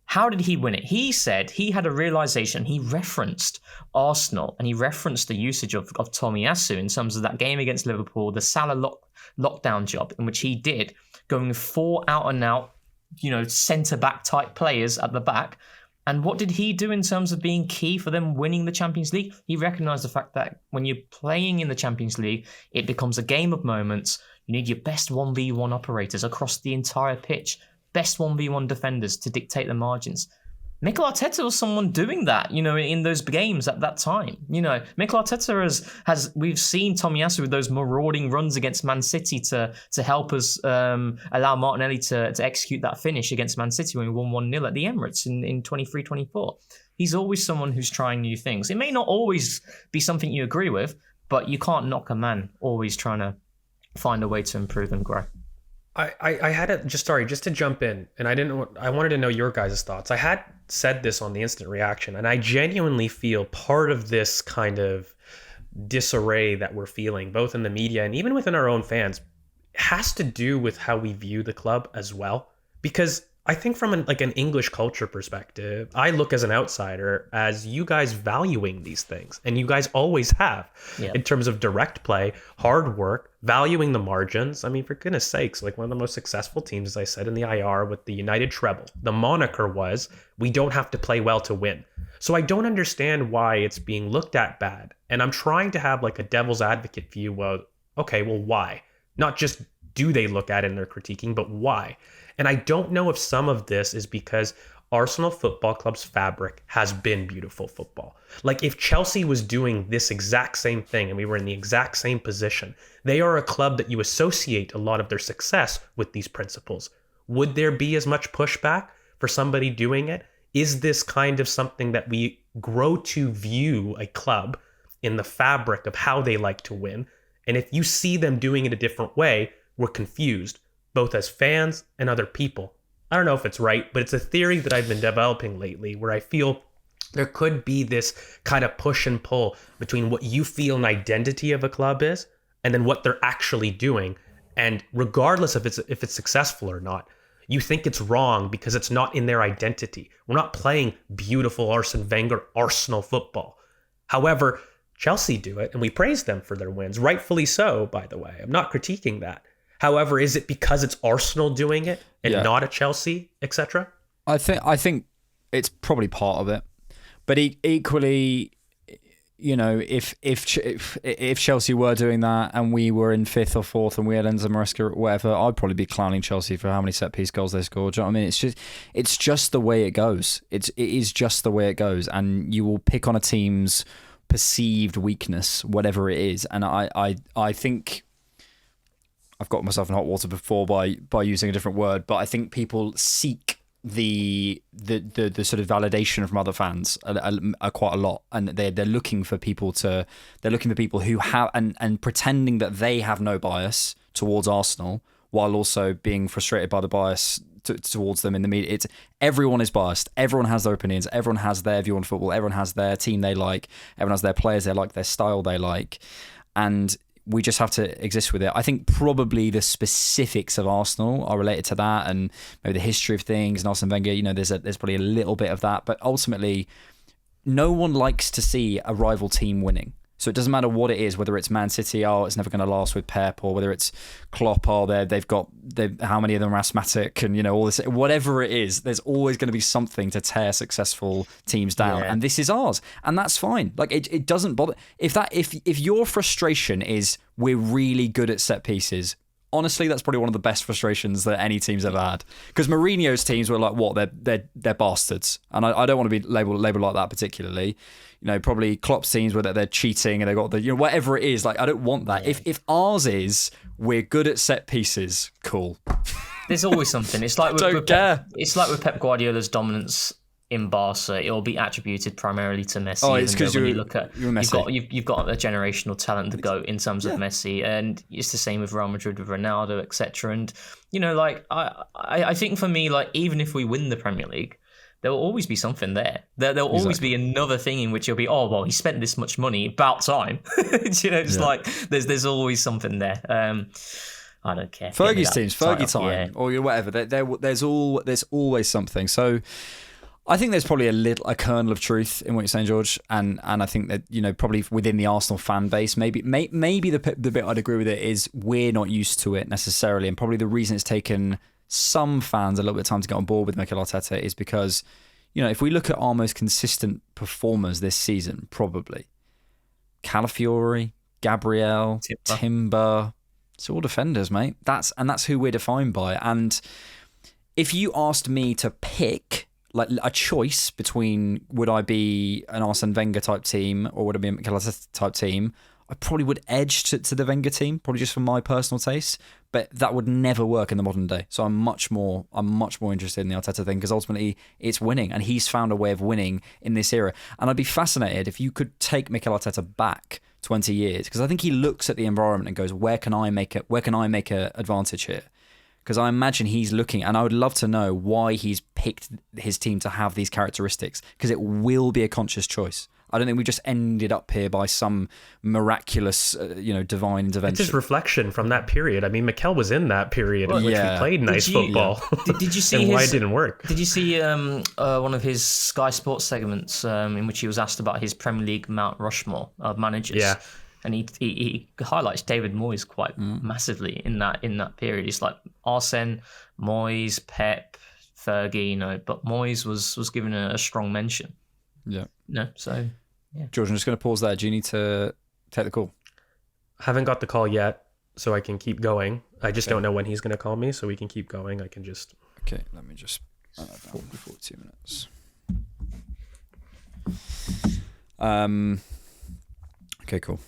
how did he win it? He said he had a realization. He referenced Arsenal and he referenced the usage of Tomiyasu in terms of that game against Liverpool, the Salah lockdown job in which he did, going 4 out-and-out, centre-back type players at the back. And what did he do in terms of being key for them winning the Champions League? He recognised the fact that when you're playing in the Champions League, it becomes a game of moments. You need your best 1v1 operators across the entire pitch. Best 1v1 defenders to dictate the margins. Mikel Arteta was someone doing that, in those games at that time. Mikel Arteta has we've seen Tomiyasu with those marauding runs against Man City to help us allow Martinelli to execute that finish against Man City when we won 1-0 at the Emirates in 23-24. He's always someone who's trying new things. It may not always be something you agree with, but you can't knock a man always trying to find a way to improve and grow. I had just to jump in, and I wanted to know your guys' thoughts. I had said this on the instant reaction, and I genuinely feel part of this kind of disarray that we're feeling, both in the media and even within our own fans, has to do with how we view the club as well. Because I think from an English culture perspective, I look as an outsider as you guys valuing these things. And you guys always have, in terms of direct play, hard work, valuing the margins. I mean, for goodness sakes, one of the most successful teams, as I said, in the IR with the United treble. The moniker was, we don't have to play well to win. So I don't understand why it's being looked at bad. And I'm trying to have a devil's advocate view of, okay, well, why? Not just do they look at it and they're critiquing, but why? And I don't know if some of this is because Arsenal Football Club's fabric has been beautiful football. If Chelsea was doing this exact same thing and we were in the exact same position, they are a club that you associate a lot of their success with these principles. Would there be as much pushback for somebody doing it? Is this kind of something that we grow to view a club in the fabric of how they like to win? And if you see them doing it a different way, we're confused, both as fans and other people. I don't know if it's right, but it's a theory that I've been developing lately where I feel there could be this kind of push and pull between what you feel an identity of a club is and then what they're actually doing. And regardless of if it's successful or not, you think it's wrong because it's not in their identity. We're not playing beautiful Arsene Wenger Arsenal football. However, Chelsea do it, and we praise them for their wins. Rightfully so, by the way. I'm not critiquing that. However, is it because it's Arsenal doing it and not a Chelsea, etc.? I think it's probably part of it, but equally, if Chelsea were doing that and we were in 5th or 4th and we had Enzo Maresca or whatever, I'd probably be clowning Chelsea for how many set piece goals they scored. Do you know what I mean? It's just the way it goes. It is just the way it goes, and you will pick on a team's perceived weakness, whatever it is, and I think. I've got myself in hot water before by using a different word, but I think people seek the sort of validation from other fans quite a lot, and they're looking for people who have and pretending that they have no bias towards Arsenal, while also being frustrated by the bias towards them in the media. Everyone is biased. Everyone has their opinions. Everyone has their view on football. Everyone has their team they like. Everyone has their players they like, their style they like, and we just have to exist with it. I think probably the specifics of Arsenal are related to that, and maybe the history of things. And Arsene Wenger, there's probably a little bit of that, but ultimately, no one likes to see a rival team winning. So it doesn't matter what it is, whether it's Man City, it's never going to last with Pep, or whether it's Klopp, they've got how many of them are asthmatic, and all this, whatever it is, there's always going to be something to tear successful teams down, and this is ours, and that's fine. Like it doesn't bother if your frustration is we're really good at set pieces. Honestly, that's probably one of the best frustrations that any team's ever had. Because Mourinho's teams were like, what? They're bastards, and I don't want to be labelled like that particularly. Probably Klopp's teams where they're cheating and they got the whatever it is. Like, I don't want that. If ours is we're good at set pieces, cool. There's always something. It's like it's like with Pep Guardiola's dominance in Barca, it will be attributed primarily to Messi. Oh, it's because you look at Messi. You've got a generational talent to go in terms of Messi, and it's the same with Real Madrid with Ronaldo, etc. And I think for me, like, even if we win the Premier League, there will always be something there. There'll always be another thing in which you'll be, oh well, he spent this much money, about time. Like there's always something there. I don't care. Fergie's teams, Fergie time, or whatever. There's always something. So I think there's probably a kernel of truth in what you're saying, George, and I think that probably within the Arsenal fan base, maybe the bit I'd agree with it is we're not used to it necessarily, and probably the reason it's taken some fans a little bit of time to get on board with Mikel Arteta is because if we look at our most consistent performers this season, probably Calafiori, Gabriel, Timber, it's all defenders, mate. That's who we're defined by. And if you asked me to pick like a choice between would I be an Arsene Wenger type team or would I be a Mikel Arteta type team, I probably would edge to the Wenger team, probably just for my personal taste. But that would never work in the modern day. So I'm much more interested in the Arteta thing because ultimately it's winning, and he's found a way of winning in this era. And I'd be fascinated if you could take Mikel Arteta back 20 years, because I think he looks at the environment and goes, where can I make a advantage here? Because I imagine he's looking, and I would love to know why he's picked his team to have these characteristics, because it will be a conscious choice. I don't think we just ended up here by some miraculous, divine intervention. It's just reflection from that period. I mean, Mikel was in that period in which we played nice football. Did you see and why it didn't work? Did you see one of his Sky Sports segments in which he was asked about his Premier League Mount Rushmore of managers? Yeah. And he highlights David Moyes quite massively in that period. It's like Arsene, Moyes, Pep, Fergie, but Moyes was given a strong mention. Yeah. No, so yeah. George, I'm just going to pause there. Do you need to take the call? Haven't got the call yet, so I can keep going. I just don't know when he's going to call me, so we can keep going. I can just... Okay, let me just... 42 minutes. Okay, cool.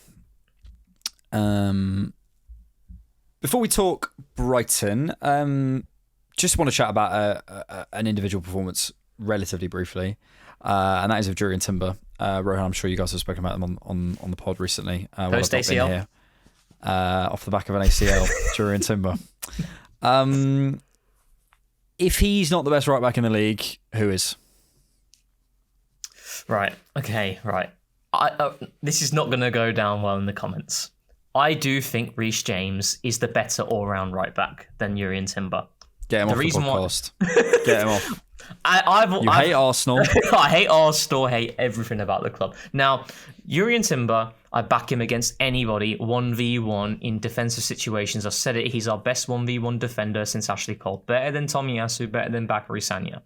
Before we talk Brighton, just want to chat about an individual performance relatively briefly. And that is of Jurrien Timber. Rohan, I'm sure you guys have spoken about them on the pod recently. Post ACL. Here, off the back of an ACL, Jurrien Timber. If he's not the best right back in the league, who is? Right. Okay. Right. This is not going to go down well in the comments. I do think Reece James is the better all-round right back than Jurrien Timber. Get him off the podcast. Get him off. You hate Arsenal. I hate Arsenal, hate everything about the club. Now, Jurrien Timber, I back him against anybody 1v1 in defensive situations. I've said it, he's our best 1v1 defender since Ashley Cole. Better than Tomiyasu, better than Bakary Sagna.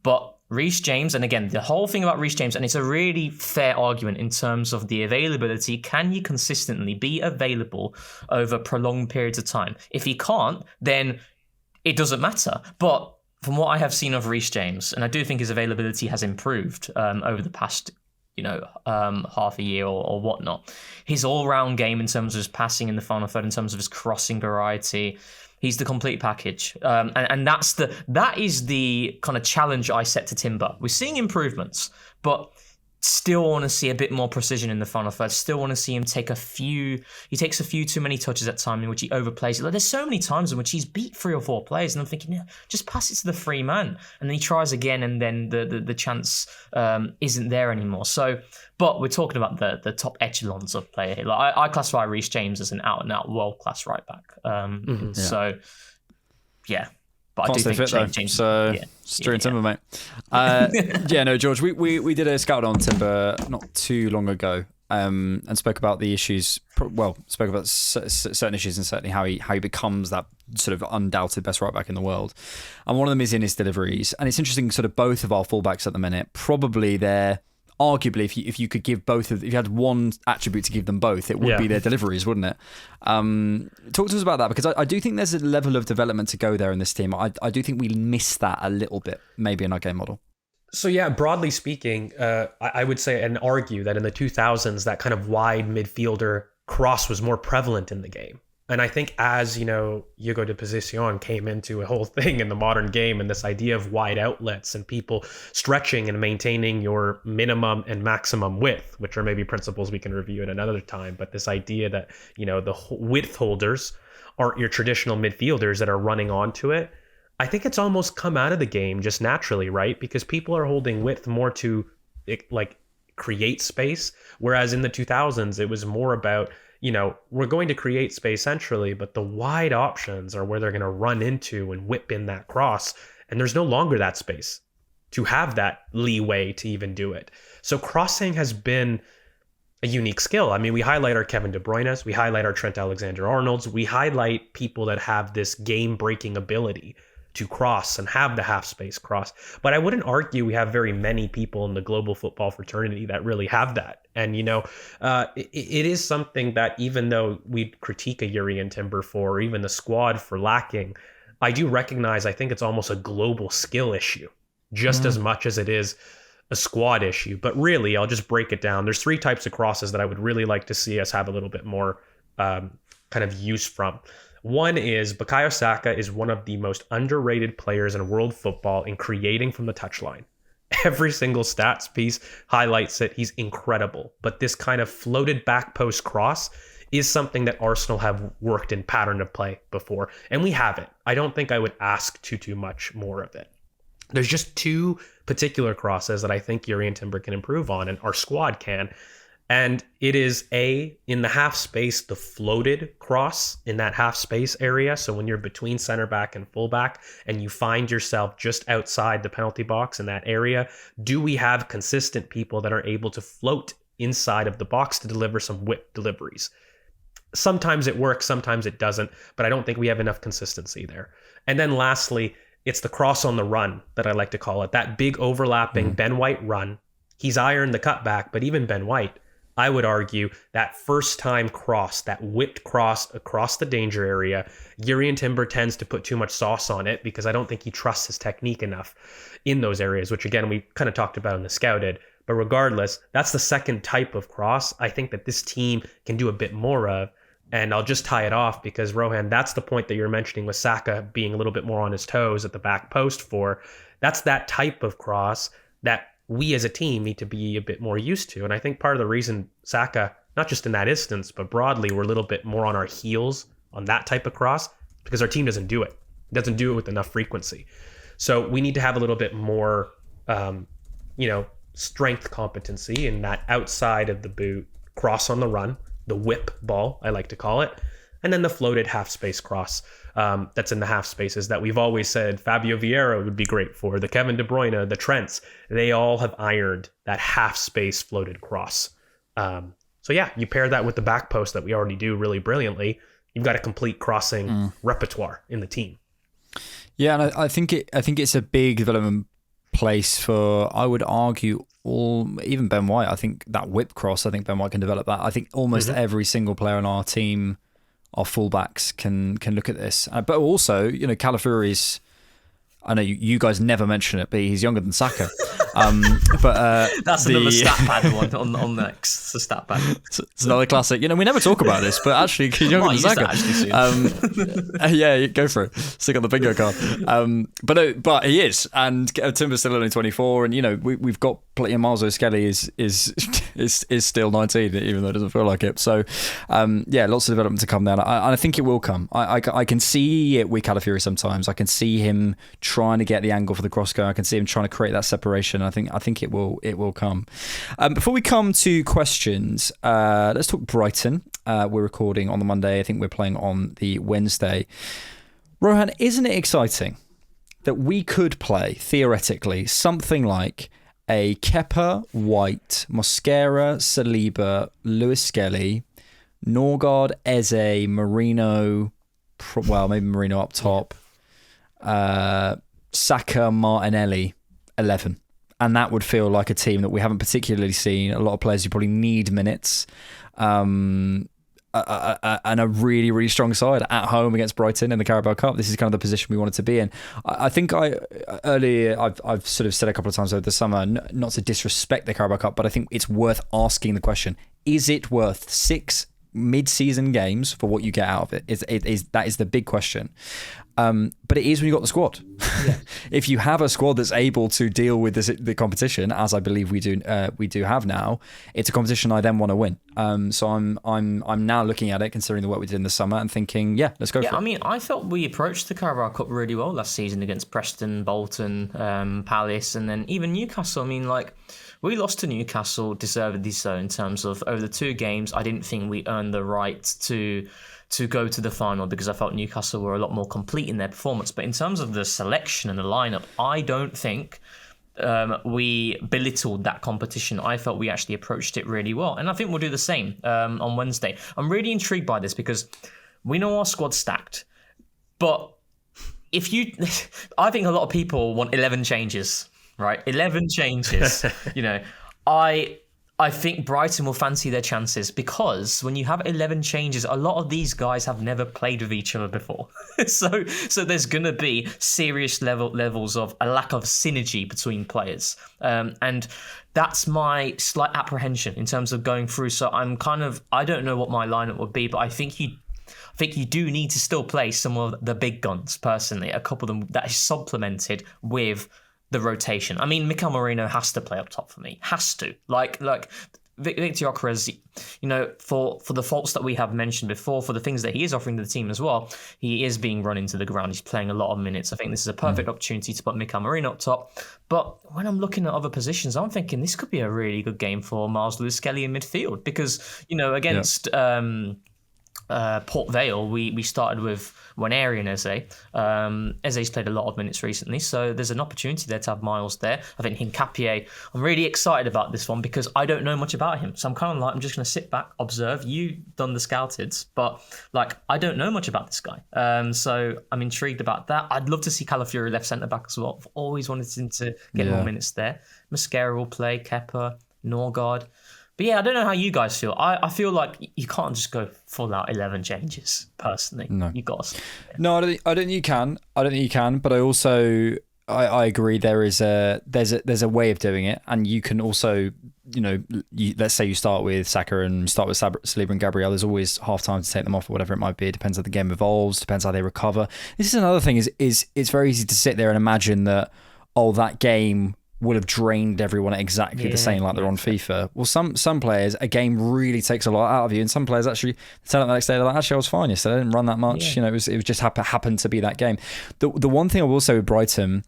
But Reece James, and again, the whole thing about Reece James, and it's a really fair argument in terms of the availability. Can you consistently be available over prolonged periods of time? If he can't, then it doesn't matter. But from what I have seen of Reece James, and I do think his availability has improved over the past, half a year or whatnot. His all-round game in terms of his passing in the final third, in terms of his crossing variety, he's the complete package. And that is the kind of challenge I set to Timber. We're seeing improvements, but Still want to see a bit more precision in the final third. Still want to see him take he takes a few too many touches at time in which he overplays it. Like, there's so many times in which he's beat 3 or 4 players, and I'm thinking, yeah, just pass it to the free man. And then he tries again, and then the chance isn't there anymore. So, but we're talking about the top echelons of player here. Like, I classify Reece James as an out-and-out world-class right back. So, yeah. But Can't I do stay think fit James, though. So Jurrien Timber, mate. Yeah, no, George, we did a scout on Timber not too long ago, and spoke about the issues. Spoke about certain issues and certainly how he becomes that sort of undoubted best right back in the world. And one of them is in his deliveries. And it's interesting, sort of both of our fullbacks at the minute, probably they're arguably, if you could give if you had one attribute to give them both, it would be their deliveries, wouldn't it? Talk to us about that, because I do think there's a level of development to go there in this team. I do think we miss that a little bit, maybe in our game model. So yeah, broadly speaking, I would say and argue that in the 2000s, that kind of wide midfielder cross was more prevalent in the game. And I think as, Juego de Posición came into a whole thing in the modern game, and this idea of wide outlets and people stretching and maintaining your minimum and maximum width, which are maybe principles we can review at another time. But this idea that, the width holders aren't your traditional midfielders that are running onto it. I think it's almost come out of the game just naturally, right? Because people are holding width more to create space. Whereas in the 2000s, it was more about, we're going to create space centrally, but the wide options are where they're going to run into and whip in that cross. And there's no longer that space to have that leeway to even do it. So crossing has been a unique skill. I mean, we highlight our Kevin De Bruyne's, we highlight our Trent Alexander-Arnold's, we highlight people that have this game-breaking ability to cross and have the half space cross. But I wouldn't argue we have very many people in the global football fraternity that really have that. And, it is something that even though we critique a Jurrien Timber for, or even the squad for lacking, I do recognize, I think it's almost a global skill issue, just as much as it is a squad issue. But really, I'll just break it down. There's 3 types of crosses that I would really like to see us have a little bit more kind of use from. One is Bukayo Saka is one of the most underrated players in world football in creating from the touchline. Every single stats piece highlights it. He's incredible. But this kind of floated back post cross is something that Arsenal have worked in pattern of play before. And we haven't. I don't think I would ask too much more of it. There's just 2 particular crosses that I think Jurrien Timber can improve on, and our squad can. And it is in the half space, the floated cross in that half space area. So when you're between center back and fullback and you find yourself just outside the penalty box in that area, do we have consistent people that are able to float inside of the box to deliver some whip deliveries? Sometimes it works, sometimes it doesn't, but I don't think we have enough consistency there. And then lastly, it's the cross on the run that I like to call it. That big overlapping Ben White run. He's ironed the cutback, but even Ben White, I would argue that first time cross, that whipped cross across the danger area, Jurrien Timber tends to put too much sauce on it because I don't think he trusts his technique enough in those areas, which again, we kind of talked about in the scouted. But regardless, that's the second type of cross I think that this team can do a bit more of. And I'll just tie it off because, Rohan, that's the point that you're mentioning with Saka being a little bit more on his toes at the back post for. That's that type of cross that we as a team need to be a bit more used to. And I think part of the reason Saka, not just in that instance, but broadly, we're a little bit more on our heels on that type of cross because our team doesn't do it. It doesn't do it with enough frequency. So we need to have a little bit more, strength competency in that outside of the boot cross on the run, the whip ball, I like to call it. And then the floated half space cross that's in the half spaces that we've always said Fabio Vieira would be great for. The Kevin De Bruyne, the Trents, they all have ironed that half space floated cross. So yeah, you pair that with the back post that we already do really brilliantly. You've got a complete crossing repertoire in the team. Yeah, and I think it's a big development place for, I would argue, even Ben White. I think that whip cross, I think Ben White can develop that. I think almost every single player on our team, our fullbacks, can look at this. But also, Calafiori's, I know you guys never mention it, but he's younger than Saka. That's another stat pad one on next. It's a stat pad. It's another classic. We never talk about this, but actually, you're Might use that Saka. actually soon. Yeah, go for it. Stick on the bingo card. But he is, and Timber's still only 24, and we've got plenty of miles. Skelly is still 19, even though it doesn't feel like it. So, lots of development to come there. I think it will come. I can see it with Calafiori sometimes. I can see him trying to get the angle for the cross go. I can see him trying to create that separation. I think it will come. Before we come to questions, let's talk Brighton. We're recording on the Monday. I think we're playing on the Wednesday. Rohan, isn't it exciting that we could play, theoretically, something like a Kepa, White, Mosquera, Saliba, Lewis Skelly, Norgard, Eze, Marino, maybe Marino up top, Saka, Martinelli, 11. And that would feel like a team that we haven't particularly seen. A lot of players who probably need minutes. And a really, really strong side at home against Brighton in the Carabao Cup. This is kind of the position we wanted to be in. I think earlier I've sort of said a couple of times over the summer, not to disrespect the Carabao Cup, but I think it's worth asking the question: is it worth 6 mid-season games for what you get out of it? That is the big question. But it is when you've got the squad. Yeah. If you have a squad that's able to deal with the competition, as I believe we do have now, it's a competition I then want to win. So I'm now looking at it, considering the work we did in the summer, and thinking, let's go for it. I mean, I felt we approached the Carabao Cup really well last season against Preston, Bolton, Palace, and then even Newcastle. I mean, we lost to Newcastle, deservedly so, in terms of over the 2 games. I didn't think we earned the right to go to the final because I felt Newcastle were a lot more complete in their performance. But in terms of the selection and the lineup, I don't think we belittled that competition. I felt we actually approached it really well. And I think we'll do the same on Wednesday. I'm really intrigued by this because we know our squad's stacked. But I think a lot of people want 11 changes, right? 11 changes. I think Brighton will fancy their chances because when you have 11 changes, a lot of these guys have never played with each other before. So there's going to be serious levels of a lack of synergy between players. And that's my slight apprehension in terms of going through. So I don't know what my lineup would be, but I think you do need to still play some of the big guns, personally. A couple of them that is supplemented with the rotation. I mean, Mikel Merino has to play up top for me. Has to. Like Victor Gyökeres, for the faults that we have mentioned before, for the things that he is offering to the team as well, he is being run into the ground. He's playing a lot of minutes. I think this is a perfect opportunity to put Mikel Merino up top. But when I'm looking at other positions, I'm thinking this could be a really good game for Miles Lewis-Skelly in midfield because, against Port Vale, we started with Waneri and Eze. Eze's played a lot of minutes recently, so there's an opportunity there to have Miles there. I think Hincapié, I'm really excited about this one because I don't know much about him. So I'm just going to sit back, observe. You've done the scouteds, but I don't know much about this guy. So I'm intrigued about that. I'd love to see Calafiori left centre-back as well. I've always wanted him to get more minutes there. Mosquera will play, Kepa, Norgard. But I don't know how you guys feel. I feel like you can't just go full out 11 changes, personally. No. You got to. No, I don't think you can. But I also I agree there's a way of doing it, and you can also, let's say you start with Saka and start with Saliba and Gabriel. There's always half time to take them off or whatever it might be. It depends how the game evolves, depends how they recover. This is another thing is it's very easy to sit there and imagine that, that game would have drained everyone at exactly the same like they're on FIFA. Well, some players, a game really takes a lot out of you, and some players actually turn up the next day, they're like, actually, I was fine yesterday, I didn't run that much. It was just happened to be that game. The one thing I will say with Brighton,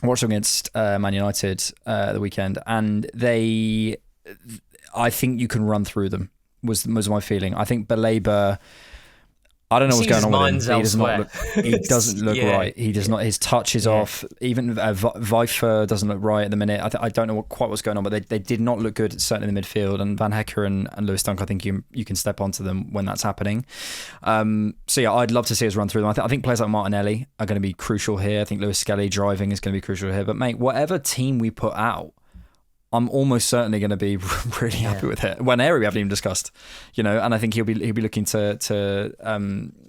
I watched them against Man United the weekend, and I think you can run through them, was my feeling. I think Baleba, I don't know what's going on with him. He doesn't look right. He does not. His touch is off. Even Vifer doesn't look right at the minute. I don't know quite what's going on, but they did not look good, certainly in the midfield. And Van Hecker and Lewis Dunk, I think you can step onto them when that's happening. I'd love to see us run through them. I think players like Martinelli are going to be crucial here. I think Lewis Skelly driving is going to be crucial here. But mate, whatever team we put out, I'm almost certainly going to be really happy with it. One area we haven't even discussed, and I think he'll be looking to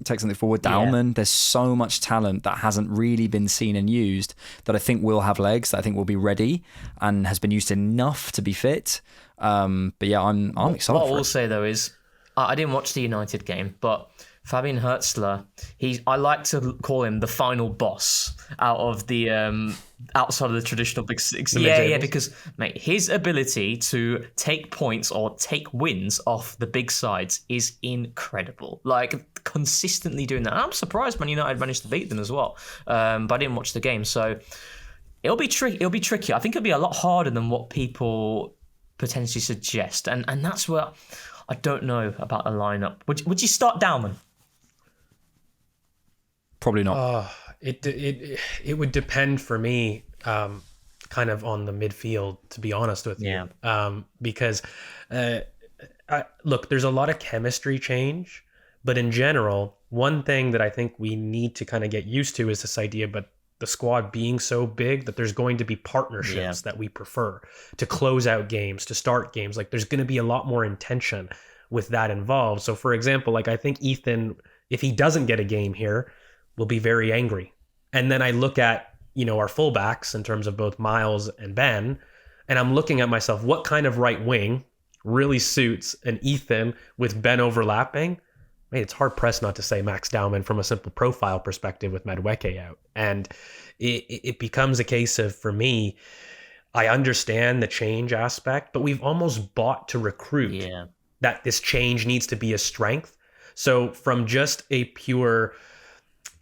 take something forward. Dalman, there's so much talent that hasn't really been seen and used that I think will have legs, that I think will be ready and has been used enough to be fit. But yeah, I'm excited. What I will say though is, I didn't watch the United game, but Fabian Hurtzler, I like to call him the final boss out of the outside of the traditional big six. Yeah, because mate, his ability to take points or take wins off the big sides is incredible. Like consistently doing that. I'm surprised Man United managed to beat them as well. But I didn't watch the game, so it'll be tricky. It'll be tricky. I think it'll be a lot harder than what people potentially suggest, and that's where I don't know about the lineup. Would you start Dalman? Probably not. It would depend for me, kind of on the midfield, to be honest with you. Because look, there's a lot of chemistry change, but in general, one thing that I think we need to kind of get used to is this idea, but the squad being so big that there's going to be partnerships that we prefer to close out games, to start games. Like there's going to be a lot more intention with that involved. So for example, like I think Ethan, if he doesn't get a game here, will be very angry. And then I look at, our fullbacks in terms of both Miles and Ben, and I'm looking at myself, what kind of right wing really suits an Ethan with Ben overlapping? Mate, it's hard pressed not to say Max Dowman from a simple profile perspective with Madueke out. And it becomes a case of, for me, I understand the change aspect, but we've almost bought to recruit that this change needs to be a strength. So from just a pure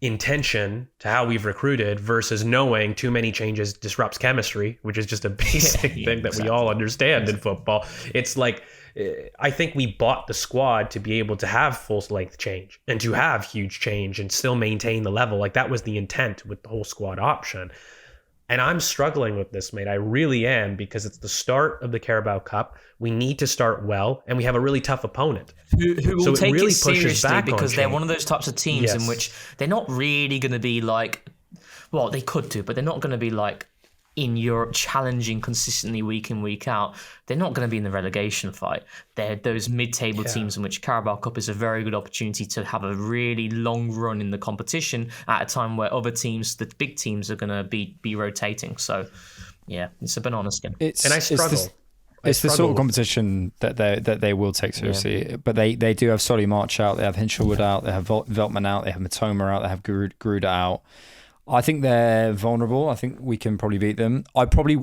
intention to how we've recruited versus knowing too many changes disrupts chemistry, which is just a basic thing that we all understand in football. It's like, I think we bought the squad to be able to have full length change and to have huge change and still maintain the level. Like that was the intent with the whole squad option. And I'm struggling with this, mate. I really am, because it's the start of the Carabao Cup. We need to start well, and we have a really tough opponent. Who will take it seriously, because they're one of those types of teams in which they're not really going to be like, well, they could do, but they're not going to be like in Europe challenging consistently week in, week out. They're not going to be in the relegation fight. They're those mid-table teams in which Carabao Cup is a very good opportunity to have a really long run in the competition at a time where other teams, the big teams, are going to be rotating. So, yeah, it's a banana skin. And I struggle. It's the sort of competition that they will take seriously. But they do have Solly March out, they have Hinshelwood out, they have Veltman out, they have Matoma out, they have Gruda out. I think they're vulnerable. I think we can probably beat them. I'd probably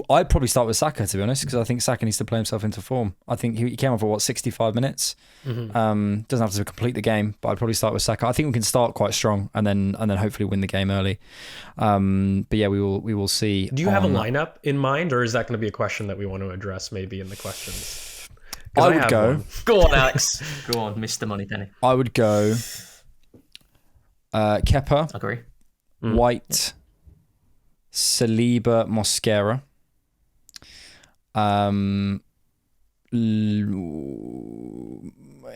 start with Saka, to be honest, because I think Saka needs to play himself into form. I think he came on for 65 minutes. Doesn't have to complete the game, but I'd probably start with Saka. I think we can start quite strong and then hopefully win the game early. But yeah, we will see. Do you have a lineup in mind, or is that going to be a question that we want to address maybe in the questions? I would go. Go on, Alex. Go on, Mr. Moneypenny. I would go Kepa. Agree. White, Saliba, Mosquera,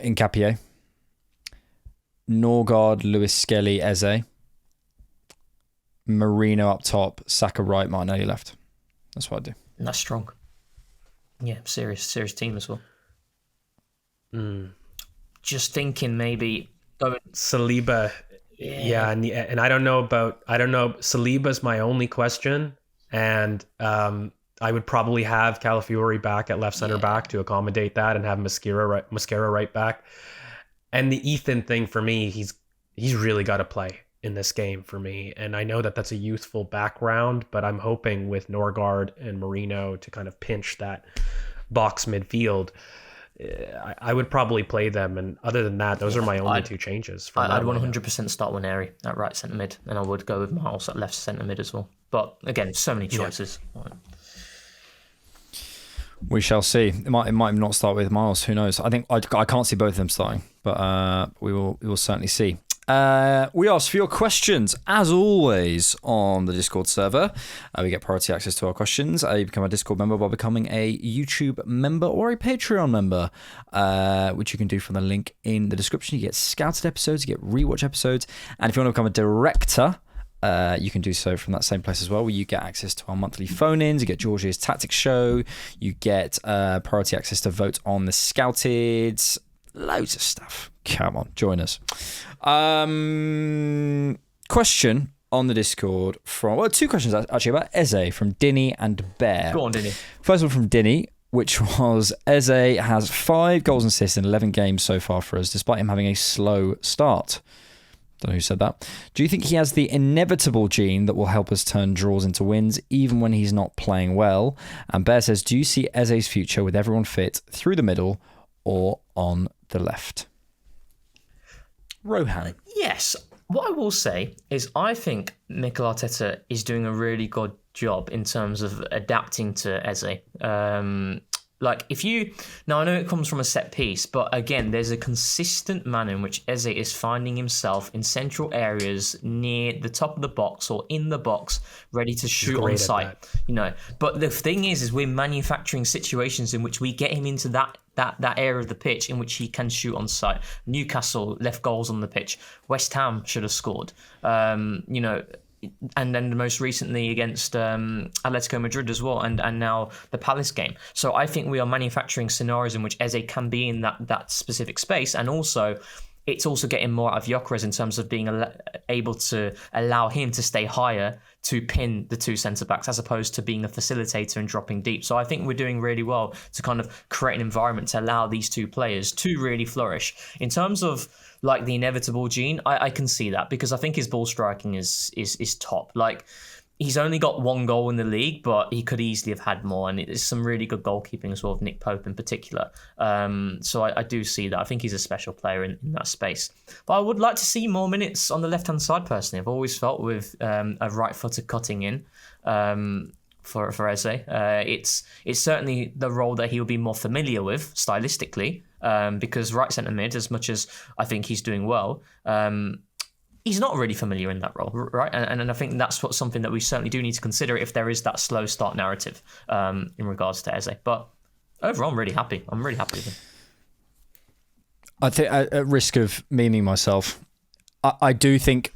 Hincapié, Norgard, Lewis Skelly, Eze, Marino up top, Saka right, Martinelli left. That's what I do. And that's strong. Yeah, serious team as well. Just thinking maybe going Saliba. Yeah, and I don't know. Saliba's my only question, and I would probably have Calafiori back at left center back to accommodate that, and have Mosquera right back. And the Ethan thing for me, he's really got to play in this game for me, and I know that that's a youthful background, but I'm hoping with Norgard and Marino to kind of pinch that box midfield. I would probably play them, and other than that, those are my only two changes. I'd 100% start Waneri at right centre mid, and I would go with Miles at left centre mid as well. But again, so many choices. We shall see. It might not start with Miles. Who knows? I think I can't see both of them starting, but we will certainly see. We ask for your questions, as always, on the Discord server. We get priority access to our questions. You become a Discord member by becoming a YouTube member or a Patreon member, which you can do from the link in the description. You get scouted episodes, you get rewatch episodes, and if you want to become a director, you can do so from that same place as well, where you get access to our monthly phone-ins, you get Georgia's Tactics Show, you get priority access to vote on the Scouted, loads of stuff. Come on, join us. Question on the Discord from, two questions actually about Eze from Dinny and Bear. Go on, Dinny. First one from Dinny, which was Eze has 5 goals and assists in 11 games so far for us, despite him having a slow start. Don't know who said that. Do you think he has the inevitable gene that will help us turn draws into wins, even when he's not playing well? And Bear says, do you see Eze's future with everyone fit through the middle or on the left? Rohan. Yes. What I will say is I think Mikel Arteta is doing a really good job in terms of adapting to Eze. Now I know it comes from a set piece, but again, there's a consistent manner in which Eze is finding himself in central areas near the top of the box or in the box, ready to shoot on sight. But the thing is we're manufacturing situations in which we get him into that area of the pitch in which he can shoot on sight. Newcastle left goals on the pitch. West Ham should have scored. And then most recently against Atletico Madrid as well, and now the Palace game. So I think we are manufacturing scenarios in which Eze can be in that specific space, and also it's also getting more out of Gyökeres in terms of being able to allow him to stay higher to pin the 2 centre-backs as opposed to being a facilitator and dropping deep. So I think we're doing really well to kind of create an environment to allow these 2 players to really flourish. In terms of like the inevitable gene, I can see that because I think his ball striking is top. Like, he's only got 1 goal in the league, but he could easily have had more. And it's some really good goalkeeping as well, of Nick Pope in particular. So I do see that. I think he's a special player in that space. But I would like to see more minutes on the left-hand side, personally. I've always felt with a right-footed cutting in for Eze. It's certainly the role that he'll be more familiar with, stylistically, because right centre-mid, as much as I think he's doing well, he's not really familiar in that role, right? And I think that's something that we certainly do need to consider if there is that slow start narrative in regards to Eze. But overall, I'm really happy. I'm really happy with him. I think, at risk of memeing myself, I do think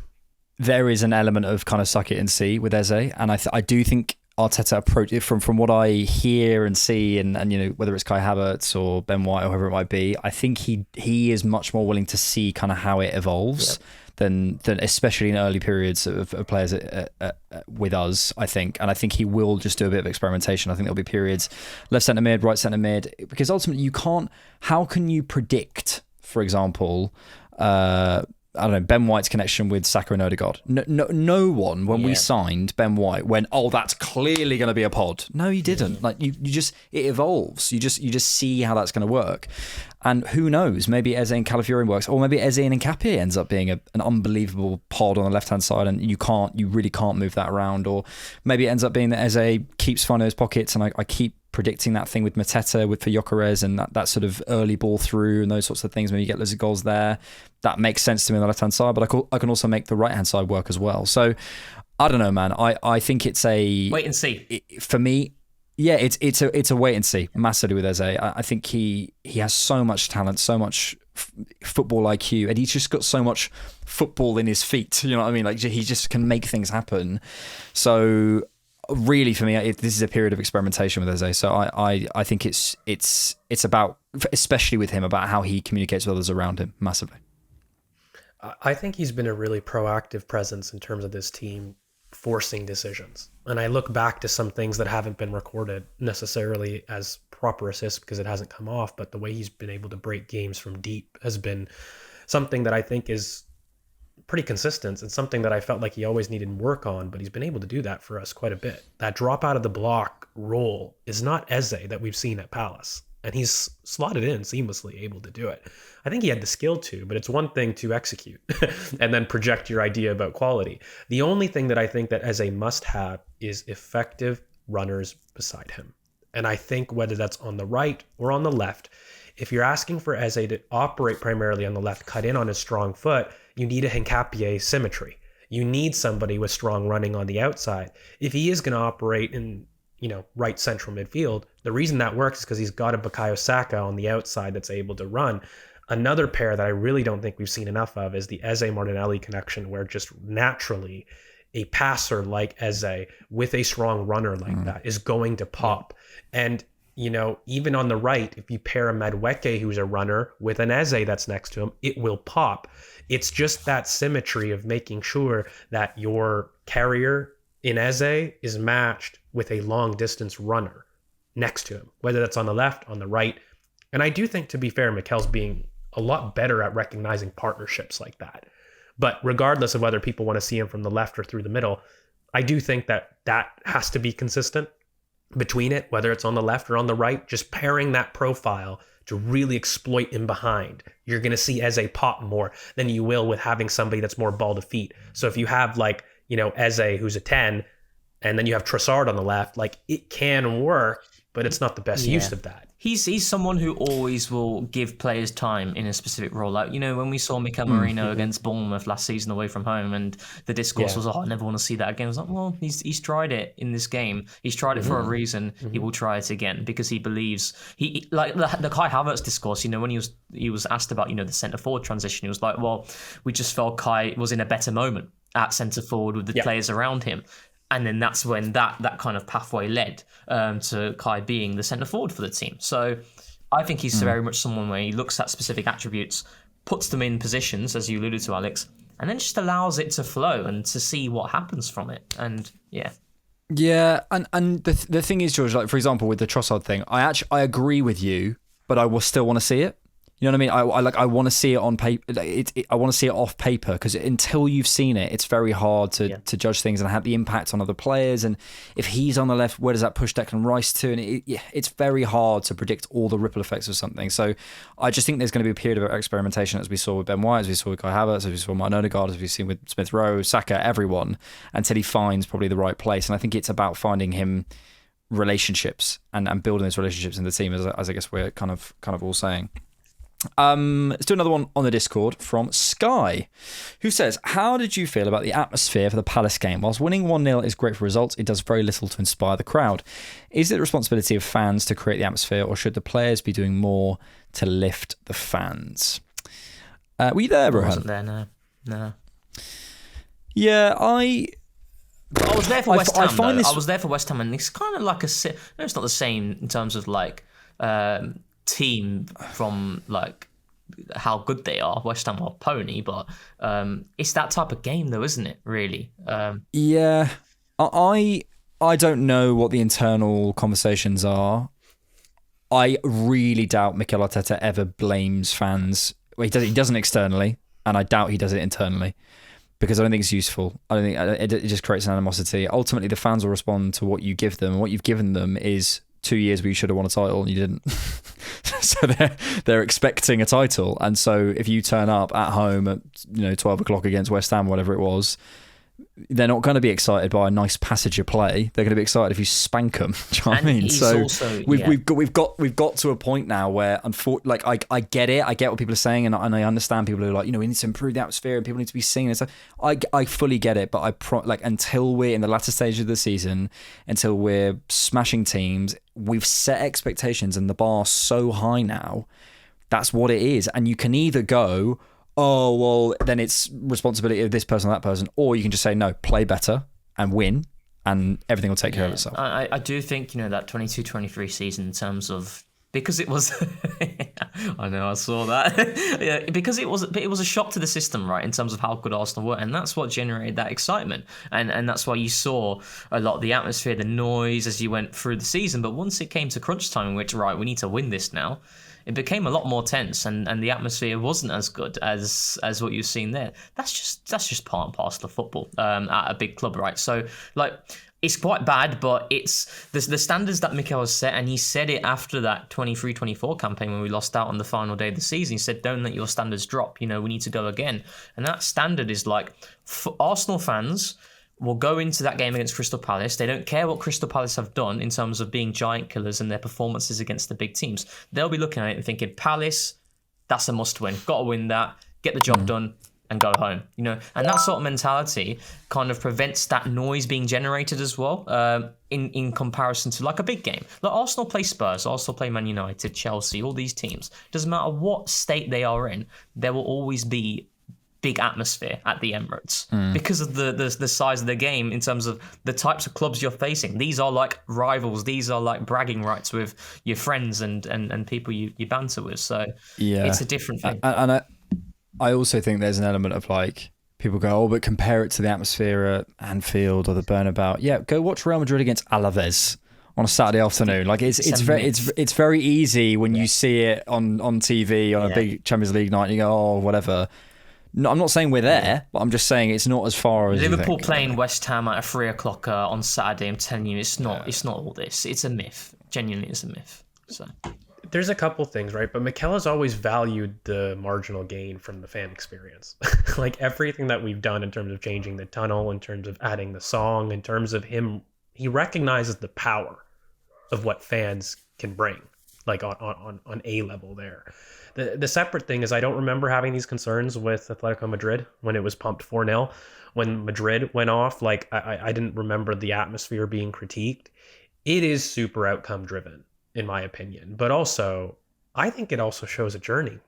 there is an element of kind of suck it and see with Eze, and I do think Arteta approach it from what I hear and see, and whether it's Kai Havertz or Ben White or whoever it might be. I think he is much more willing to see kind of how it evolves. Yep. Than especially in early periods of players with us, I think. And I think he will just do a bit of experimentation. I think there'll be periods left centre mid, right centre mid, because ultimately how can you predict, for example, I don't know, Ben White's connection with Saka and Odegaard? No one, when we signed Ben White, went, oh, that's clearly going to be a pod. No, you didn't. Like you just, it evolves. You just see how that's going to work. And who knows? Maybe Eze and Calafiori works, or maybe Eze and Nkapie ends up being an unbelievable pod on the left-hand side, and you really can't move that around. Or maybe it ends up being that Eze keeps finding those pockets, and I keep predicting that thing with Mateta for Gyökeres and that sort of early ball through and those sorts of things. Maybe you get loads of goals there. That makes sense to me on the left-hand side, but I can also make the right-hand side work as well. So I don't know, man. I think it's a wait and see for me. Yeah, it's a wait and see massively with Eze. I think he has so much talent, so much football IQ, and he's just got so much football in his feet. You know what I mean? Like he just can make things happen. So really, for me, this is a period of experimentation with Eze. So I think it's about, especially with him, about how he communicates with others around him massively. I think he's been a really proactive presence in terms of this team forcing decisions. And I look back to some things that haven't been recorded necessarily as proper assists because it hasn't come off, but the way he's been able to break games from deep has been something that I think is pretty consistent and something that I felt like he always needed work on, but he's been able to do that for us quite a bit. That drop out of the block role is not Eze that we've seen at Palace, and he's slotted in seamlessly, able to do it. I think he had the skill to, but it's one thing to execute and then project your idea about quality. The only thing that I think that Eze must have is effective runners beside him. And I think whether that's on the right or on the left, if you're asking for Eze to operate primarily on the left, cut in on his strong foot, you need a Nkapie symmetry. You need somebody with strong running on the outside. If he is going to operate in, right central midfield, the reason that works is because he's got a Bukayo Saka on the outside that's able to run. Another pair that I really don't think we've seen enough of is the Eze Martinelli connection, where just naturally a passer like Eze with a strong runner like that is going to pop. And, you know, even on the right, if you pair a Madueke who's a runner with an Eze that's next to him, it will pop. It's just that symmetry of making sure that your carrier in Eze is matched with a long distance runner next to him, whether that's on the left, on the right. And I do think, to be fair, Mikel's being a lot better at recognizing partnerships like that. But regardless of whether people want to see him from the left or through the middle, I do think that has to be consistent between it, whether it's on the left or on the right, just pairing that profile to really exploit in behind. You're going to see Eze pop more than you will with having somebody that's more ball to feet. So if you have, like, you know, Eze who's a 10, and then you have Trossard on the left, like, it can work, but it's not the best use of that. He's someone who always will give players time in a specific role. Like, you know, when we saw Mikel Merino against Bournemouth last season away from home, and the discourse was, I never want to see that again. I was like, well, he's tried it in this game. He's tried it for a reason. He will try it again because he believes he like the Kai Havertz discourse. You know, when he was asked about, you know, the centre forward transition, he was like, well, we just felt Kai was in a better moment at centre forward with the players around him. And then that's when that kind of pathway led to Kai being the centre forward for the team. So I think he's very much someone where he looks at specific attributes, puts them in positions, as you alluded to, Alex, and then just allows it to flow and to see what happens from it. And Yeah, and the thing is, George, like, for example, with the Trossard thing, I agree with you, but I will still want to see it. You know what I mean? I want to see it on paper. I want to see it off paper, because until you've seen it, it's very hard to judge things and have the impact on other players. And if he's on the left, where does that push Declan Rice to? And it's very hard to predict all the ripple effects of something. So I just think there's going to be a period of experimentation, as we saw with Ben White, as we saw with Kai Havertz, as we saw with Martin Odegaard, as we've seen with Smith Rowe, Saka, everyone, until he finds probably the right place. And I think it's about finding him relationships and building those relationships in the team, as I guess we're kind of all saying. Let's do another one on the Discord from Sky, who says, how did you feel about the atmosphere for the Palace game? Whilst winning 1-0 is great for results, it does very little to inspire the crowd. Is it the responsibility of fans to create the atmosphere, or should the players be doing more to lift the fans? Were you there, Rohan? I wasn't there, no. Yeah, I was there for West Ham. I was there for West Ham, and it's kind of like it's not the same in terms of like team from like how good they are. West Ham are pony, but it's that type of game, though, isn't it? Really? Yeah, I don't know what the internal conversations are. I really doubt Mikel Arteta ever blames fans. Well, he doesn't externally, and I doubt he does it internally, because I don't think it's useful. I don't think it just creates an animosity. Ultimately, the fans will respond to what you give them, and what you've given them is 2 years where you should have won a title and you didn't. So they're expecting a title, and so if you turn up at home at 12 o'clock against West Ham, whatever it was, they're not going to be excited by a nice passage of play. They're going to be excited if you spank them. Do you know what I mean? So also, we've got to a point now where, I get it. I get what people are saying, and I understand people who are like, we need to improve the atmosphere and people need to be singing and stuff. I fully get it, but until we're in the latter stage of the season, until we're smashing teams, we've set expectations and the bar so high now. That's what it is, and you can either go, oh, well, then it's responsibility of this person or that person, or you can just say, no, play better and win, and everything will take care of itself. I do think, that 22-23 season, in terms of, because it was, I know, I saw that. Yeah, because it was a shock to the system, right, in terms of how good Arsenal were, and that's what generated that excitement, and that's why you saw a lot of the atmosphere, the noise as you went through the season. But once it came to crunch time, in which, right, we need to win this now, it became a lot more tense, and the atmosphere wasn't as good as what you've seen there. That's just part and parcel of football at a big club, right? So, like, it's quite bad, but it's the standards that Mikel has set, and he said it after that 23-24 campaign when we lost out on the final day of the season. He said, don't let your standards drop. We need to go again. And that standard is like, for Arsenal fans will go into that game against Crystal Palace. They don't care what Crystal Palace have done in terms of being giant killers and their performances against the big teams. They'll be looking at it and thinking, Palace, that's a must win. Got to win that, get the job done, and go home. And that sort of mentality kind of prevents that noise being generated as well, in comparison to like a big game. Like Arsenal play Spurs, Arsenal play Man United, Chelsea, all these teams. Doesn't matter what state they are in, there will always be big atmosphere at the Emirates because of the size of the game in terms of the types of clubs you're facing. These are like rivals. These are like bragging rights with your friends and people you banter with. So it's a different thing. And I also think there's an element of like, people go, oh, but compare it to the atmosphere at Anfield or the Bernabeu. Yeah, go watch Real Madrid against Alaves on a Saturday afternoon. Like it's very easy when you see it on TV on a big Champions League night and you go, oh, whatever. No, I'm not saying we're there, but I'm just saying it's not as far as Liverpool you think. playing West Ham at 3 o'clock on Saturday. I'm telling you, it's not all this. It's a myth. Genuinely, it's a myth. So there's a couple things, right? But Mikel has always valued the marginal gain from the fan experience. Like everything that we've done in terms of changing the tunnel, in terms of adding the song, in terms of him, he recognizes the power of what fans can bring, like on a level there. The separate thing is I don't remember having these concerns with Atletico Madrid when it was pumped 4-0. When Madrid went off, like I didn't remember the atmosphere being critiqued. It is super outcome driven, in my opinion. But also, I think it also shows a journey.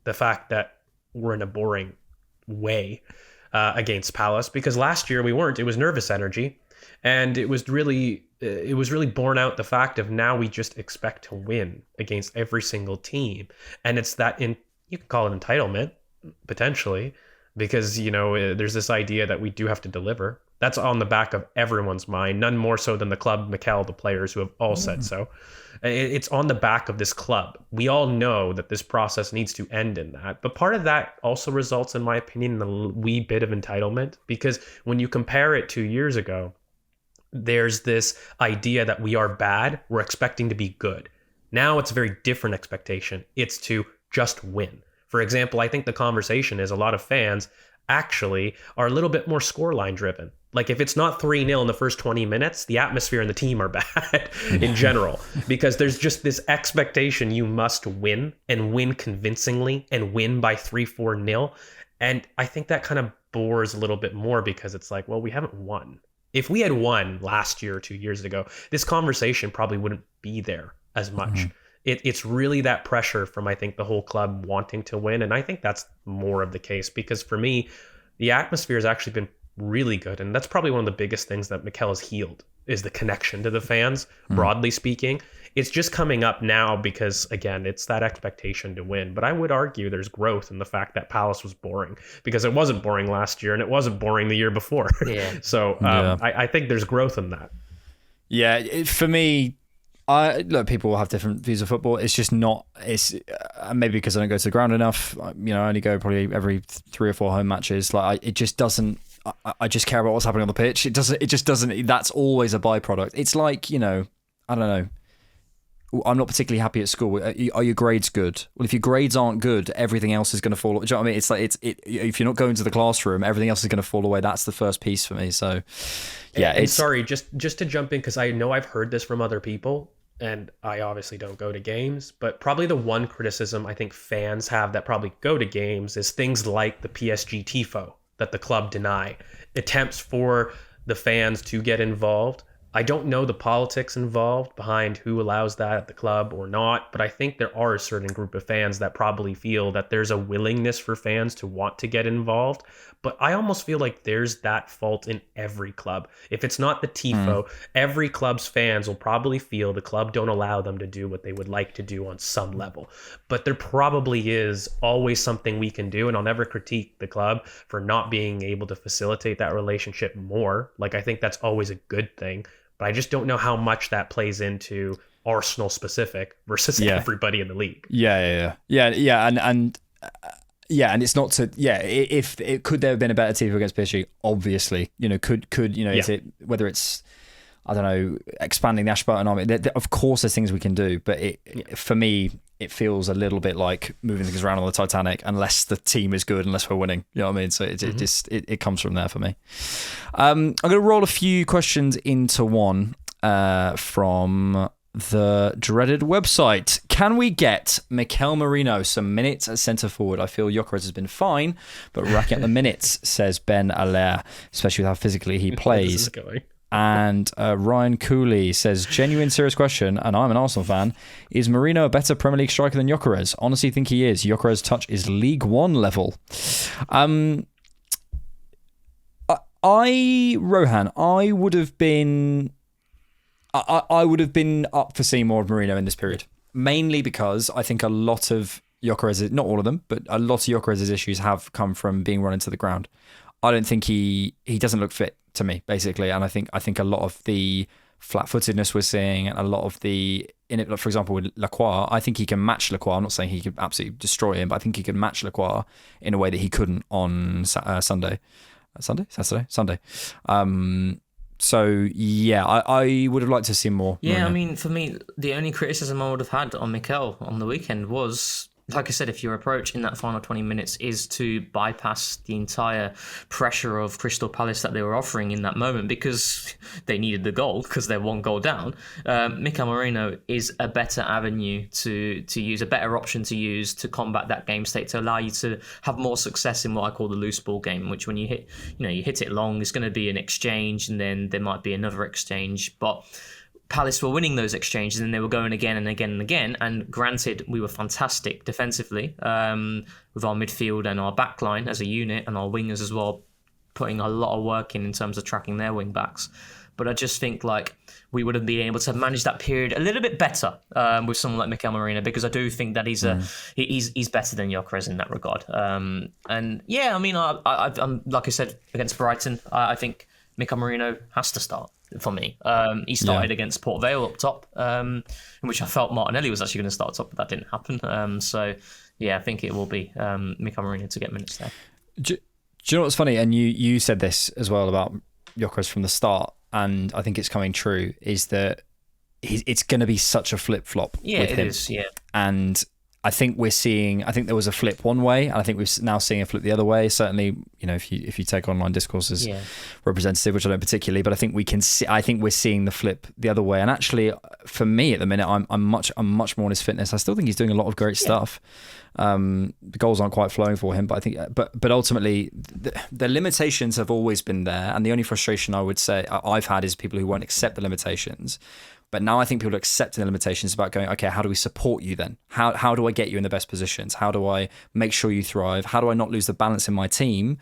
The fact that we're in a boring way against Palace, because last year we weren't. It was nervous energy. And it was really borne out the fact of now we just expect to win against every single team. And it's that you can call it entitlement, potentially, because, you know, there's this idea that we do have to deliver. That's on the back of everyone's mind, none more so than the club, Mikel, the players who have all said so. It's on the back of this club. We all know that this process needs to end in that. But part of that also results, in my opinion, in a wee bit of entitlement, because when you compare it 2 years ago, there's this idea that we are bad, we're expecting to be good. Now it's a very different expectation. It's to just win. For example, I think the conversation is a lot of fans actually are a little bit more scoreline driven. Like if it's not 3-0 in the first 20 minutes, the atmosphere and the team are bad in general, because there's just this expectation you must win and win convincingly and win by 3-4-0. And I think that kind of bores a little bit more, because it's like, well, we haven't won. If we had won last year or 2 years ago, this conversation probably wouldn't be there as much. Mm-hmm. It's really that pressure from, I think, the whole club wanting to win. And I think that's more of the case, because for me, the atmosphere has actually been really good. And that's probably one of the biggest things that Mikel has healed, is the connection to the fans, broadly speaking. It's just coming up now because, again, it's that expectation to win. But I would argue there's growth in the fact that Palace was boring, because it wasn't boring last year and it wasn't boring the year before. Yeah. So I think there's growth in that. Yeah, for me, look, people will have different views of football. It's just not. It's maybe because I don't go to the ground enough. You know, I only go probably every 3 or 4 home matches. Like it just doesn't. I just care about what's happening on the pitch. It doesn't. It just doesn't. That's always a byproduct. It's like, you know, I don't know. I'm not particularly happy at school. Are your grades good? Well, if your grades aren't good, everything else is going to fall. Do you know what I mean? It's like if you're not going to the classroom, everything else is going to fall away. That's the first piece for me. So, yeah. And sorry, just to jump in, because I know I've heard this from other people, and I obviously don't go to games, but probably the one criticism I think fans have that probably go to games is things like the PSG tifo that the club deny, attempts for the fans to get involved. I don't know the politics involved behind who allows that at the club or not, but I think there are a certain group of fans that probably feel that there's a willingness for fans to want to get involved. But I almost feel like there's that fault in every club. If it's not the tifo, every club's fans will probably feel the club don't allow them to do what they would like to do on some level. But there probably is always something we can do, and I'll never critique the club for not being able to facilitate that relationship more. Like, I think that's always a good thing. But I just don't know how much that plays into Arsenal specific versus everybody in the league. Yeah. And it's not to if it could there have been a better team against PSG, obviously, you know, could you know, is it whether it's, I don't know, expanding the Ashburton army, of course there's things we can do, but for me it feels a little bit like moving things around on the Titanic unless the team is good, unless we're winning, you know what I mean? So it comes from there for me. I'm going to roll a few questions into one from the dreaded website. Can we get Mikel Merino some minutes at centre forward? I feel Gyökeres has been fine, but racking up the minutes, says Ben Allaire, especially with how physically he plays. And Ryan Cooley says, genuine serious question, and I'm an Arsenal fan, is Mourinho a better Premier League striker than Gyökeres? Honestly think he is. Gyökeres' touch is League One level. Rohan, I would have been up for seeing more of Mourinho in this period, mainly because I think a lot of Gyökeres, not all of them, but a lot of Gyökeres' issues have come from being run into the ground. I don't think he doesn't look fit to me, basically, and I think a lot of the flat-footedness we're seeing, and a lot of the for example, with Lacroix, I think he can match Lacroix. I'm not saying he could absolutely destroy him, but I think he can match Lacroix in a way that he couldn't on Saturday. So yeah, I would have liked to see more. Yeah, Mourinho. I mean, for me, the only criticism I would have had on Mikel on the weekend was, like I said, if your approach in that final 20 minutes is to bypass the entire pressure of Crystal Palace that they were offering in that moment because they needed the goal, because they're one goal down, Mikel Merino is a better avenue to use, a better option to use to combat that game state, to allow you to have more success in what I call the loose ball game, which when you hit it long, it's going to be an exchange, and then there might be another exchange, but Palace were winning those exchanges and they were going again and again and again. And granted, we were fantastic defensively with our midfield and our backline as a unit, and our wingers as well, putting a lot of work in terms of tracking their wing backs. But I just think we would have been able to manage that period a little bit better with someone like Mikel Merino, because I do think that he's better than Gyökeres in that regard. And yeah, I mean, I'm like I said, against Brighton, I think Mikel Merino has to start for me. He started against Port Vale up top, in which I felt Martinelli was actually going to start top, but that didn't happen. So yeah, I think it will be Mikel Merino to get minutes there. Do you know what's funny? And you said this as well about Gyökeres from the start, and I think it's coming true, is that it's going to be such a flip-flop with him. Yeah, it is, yeah. And I think there was a flip one way, and I think we're now seeing a flip the other way. Certainly, if you take online discourse as representative, which I don't particularly, but I think we're seeing the flip the other way. And actually, for me at the minute, I'm much more on his fitness. I still think he's doing a lot of great stuff. The goals aren't quite flowing for him, but I think, but ultimately, the limitations have always been there. And the only frustration I would say I've had is people who won't accept the limitations. But now I think people are accepting the limitations about going, okay, how do we support you then? How do I get you in the best positions? How do I make sure you thrive? How do I not lose the balance in my team?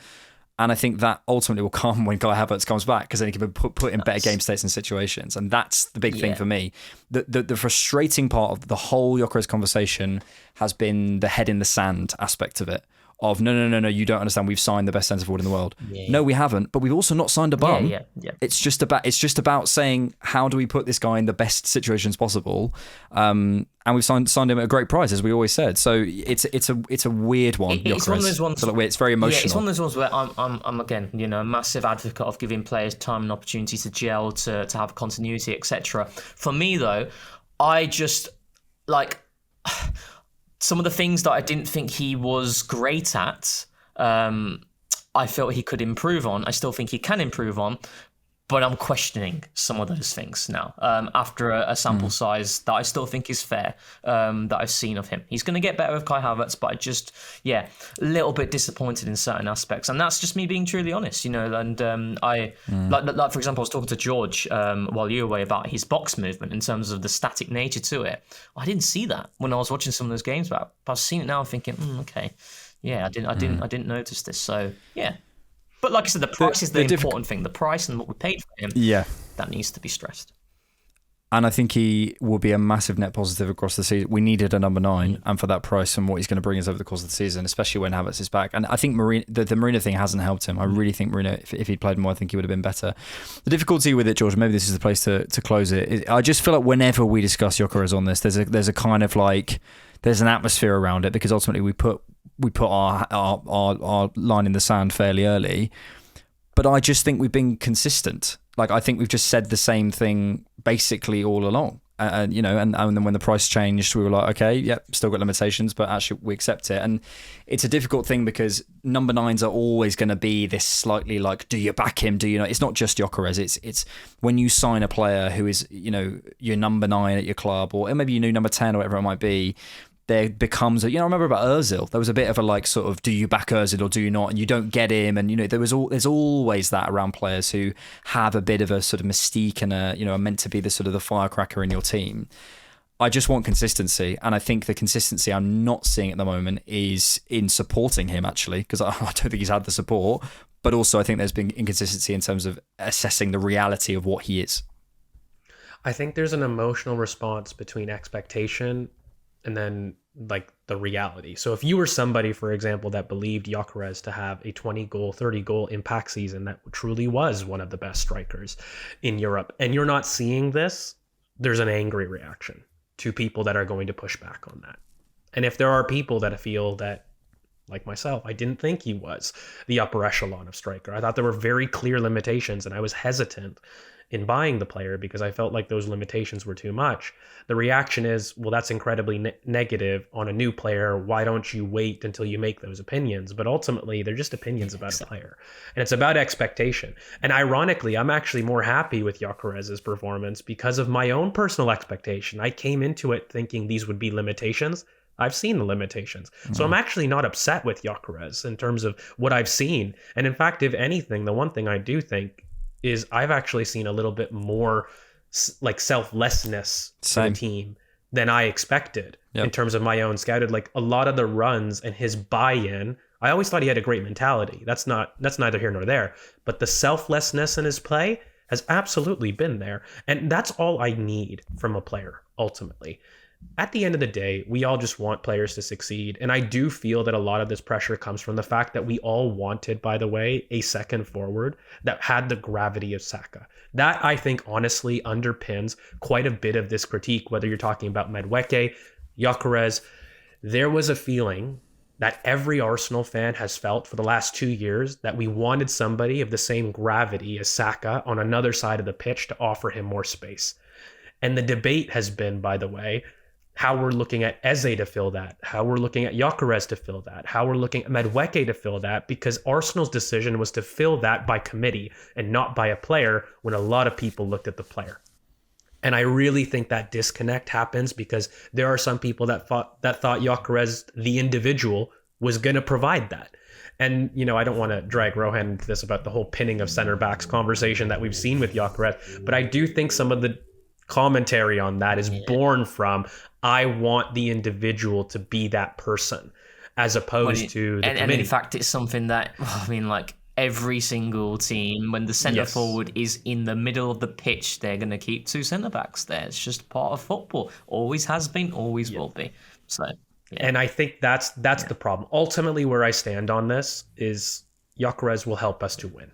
And I think that ultimately will come when Kai Havertz comes back, because then he can be put in better game states and situations. And that's the big thing for me. The frustrating part of the whole Gyökeres conversation has been the head in the sand aspect of it. Of no, you don't understand. We've signed the best centre forward in the world. No, we haven't. But we've also not signed a bum. Yeah. It's just about saying, how do we put this guy in the best situations possible? And we've signed him at a great price, as we always said. So it's a weird one. It's one of those ones. So it's very emotional. Yeah, it's one of those ones where I'm again, a massive advocate of giving players time and opportunity to gel, to have continuity, etc. For me though, I just some of the things that I didn't think he was great at, I felt he could improve on. I still think he can improve on, but I'm questioning some of those things now after a sample size that I still think is fair, that I've seen of him. He's going to get better with Kai Havertz, but I just, a little bit disappointed in certain aspects. And that's just me being truly honest, and like for example, I was talking to George while you were away about his box movement in terms of the static nature to it. I didn't see that when I was watching some of those games, but I've seen it now and thinking, okay, I didn't notice this. So, yeah. But like I said, the price is the important thing. The price and what we paid for him, that needs to be stressed. And I think he will be a massive net positive across the season. We needed a number 9, and for that price and what he's going to bring us over the course of the season, especially when Havertz is back. And I think the Marino thing hasn't helped him. I really think Marino, if he'd played more, I think he would have been better. The difficulty with it, George, maybe this is the place to close it, is I just feel like whenever we discuss Gyökeres on this, there's a kind of there's an atmosphere around it, because ultimately we put our line in the sand fairly early. But I just think we've been consistent. I think we've just said the same thing basically all along. And then when the price changed, we were like, okay, still got limitations, but actually we accept it. And it's a difficult thing because number 9s are always going to be this slightly do you back him? Do you know? It's not just Gyökeres. It's when you sign a player who is, your number 9 at your club, or maybe your new number 10 or whatever it might be. there becomes I remember about Ozil. There was a bit of a like sort of, do you back Ozil or do you not? And you don't get him. And there's always that around players who have a bit of a sort of mystique and are meant to be the sort of the firecracker in your team. I just want consistency, and I think the consistency I'm not seeing at the moment is in supporting him, actually, because I don't think he's had the support, but also I think there's been inconsistency in terms of assessing the reality of what he is. I think there's an emotional response between expectation and then like the reality. So if you were somebody, for example, that believed Gyökeres to have a 20-goal, 30-goal impact season that truly was one of the best strikers in Europe, and you're not seeing this, there's an angry reaction to people that are going to push back on that. And if there are people that feel that, like myself, I didn't think he was the upper echelon of striker. I thought there were very clear limitations, and I was hesitant in buying the player because I felt like those limitations were too much. The reaction is, well, that's incredibly negative on a new player. Why don't you wait until you make those opinions? But ultimately, they're just opinions about a player. And it's about expectation. And ironically, I'm actually more happy with Gyökeres' performance because of my own personal expectation. I came into it thinking these would be limitations. I've seen the limitations. So I'm actually not upset with Gyökeres in terms of what I've seen. And in fact, if anything, the one thing I do think is I've actually seen a little bit more like selflessness to the team than I expected in terms of my own scouted. Like a lot of the runs and his buy-in, I always thought he had a great mentality. That's neither here nor there. But the selflessness in his play has absolutely been there. And that's all I need from a player, ultimately. At the end of the day, we all just want players to succeed. And I do feel that a lot of this pressure comes from the fact that we all wanted, by the way, a second forward that had the gravity of Saka. That, I think, honestly underpins quite a bit of this critique, whether you're talking about Madueke, Gyökeres. There was a feeling that every Arsenal fan has felt for the last 2 years that we wanted somebody of the same gravity as Saka on another side of the pitch to offer him more space. And the debate has been, by the way, how we're looking at Eze to fill that, how we're looking at Gyökeres to fill that, how we're looking at Madueke to fill that, because Arsenal's decision was to fill that by committee and not by a player when a lot of people looked at the player. And I really think that disconnect happens because there are some people that thought Gyökeres, the individual, was going to provide that. And, I don't want to drag Rohan into this about the whole pinning of center backs conversation that we've seen with Gyökeres, but I do think some of the commentary on that is born from, I want the individual to be that person as opposed to the committee. And in fact, it's something that, every single team, when the centre forward is in the middle of the pitch, they're going to keep two centre backs there. It's just part of football. Always has been, always will be. So, And I think that's the problem. Ultimately, where I stand on this is Gyökeres will help us to win.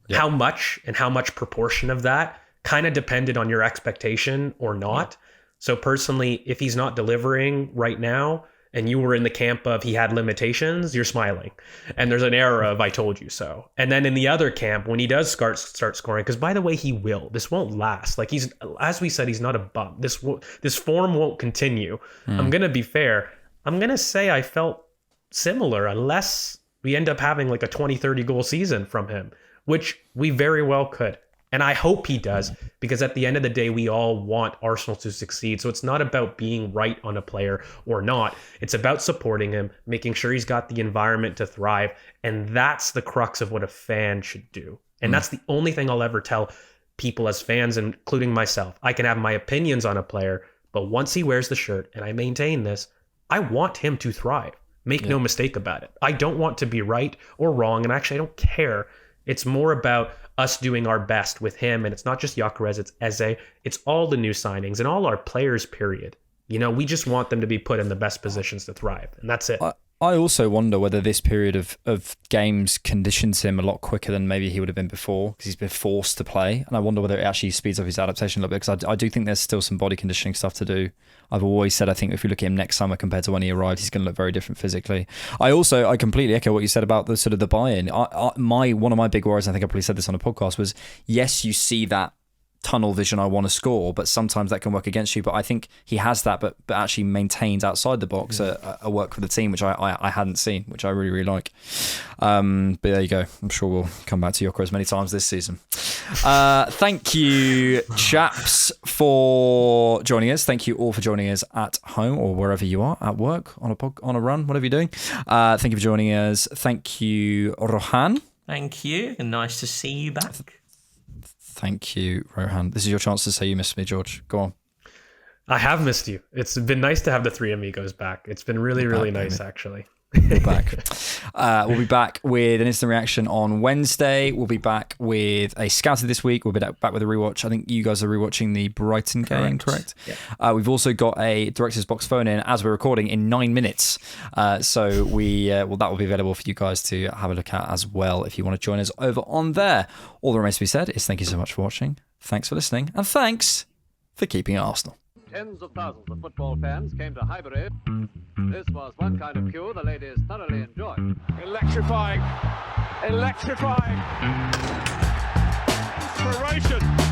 Yep. How much and how much proportion of that kind of depended on your expectation or not. So personally, if he's not delivering right now and you were in the camp of he had limitations, you're smiling. And there's an era of I told you so. And then in the other camp, when he does start scoring, because by the way, he will. This won't last. Like as we said, he's not a bum. This form won't continue. I'm going to be fair. I'm going to say I felt similar unless we end up having like a 20, 30 goal season from him, which we very well could. And I hope he does, because at the end of the day, we all want Arsenal to succeed. So it's not about being right on a player or not. It's about supporting him, making sure he's got the environment to thrive. And that's the crux of what a fan should do. And that's the only thing I'll ever tell people as fans, including myself. I can have my opinions on a player, but once he wears the shirt, and I maintain this, I want him to thrive. Make no mistake about it. I don't want to be right or wrong. And actually, I don't care. It's more about us doing our best with him. And it's not just Gyökeres, it's Eze. It's all the new signings and all our players, period. We just want them to be put in the best positions to thrive. And that's it. I also wonder whether this period of games conditions him a lot quicker than maybe he would have been before, because he's been forced to play. And I wonder whether it actually speeds up his adaptation a little bit, because I do think there's still some body conditioning stuff to do. I've always said, I think if you look at him next summer compared to when he arrived, he's going to look very different physically. I completely echo what you said about the sort of the buy-in. One of my big worries, I think I probably said this on a podcast, was yes, you see that tunnel vision, I want to score, but sometimes that can work against you. But I think he has that, but actually maintains outside the box a work for the team, which I hadn't seen, which I really, really like. But there you go. I'm sure we'll come back to Gyökeres many times this season. Thank you, chaps, for joining us. Thank you all for joining us at home or wherever you are, at work, on a run, whatever you're doing. Thank you for joining us. Thank you, Rohan. Thank you, and nice to see you back. Thank you, Rohan. This is your chance to say you missed me, George. Go on. I have missed you. It's been nice to have the three amigos back. It's been really, really nice, actually. We're back. We'll be back with an instant reaction on Wednesday. We'll be back with a scouted this week. We'll be back with a rewatch. I think you guys are rewatching the Brighton game, correct? Yeah. We've also got a director's box phone in as we're recording in 9 minutes. So that will be available for you guys to have a look at as well if you want to join us over on there. All that remains to be said is thank you so much for watching. Thanks for listening, and thanks for keeping it Arsenal. Tens of thousands of football fans came to Highbury. This was one kind of queue the ladies thoroughly enjoyed. Electrifying. Electrifying. Inspiration.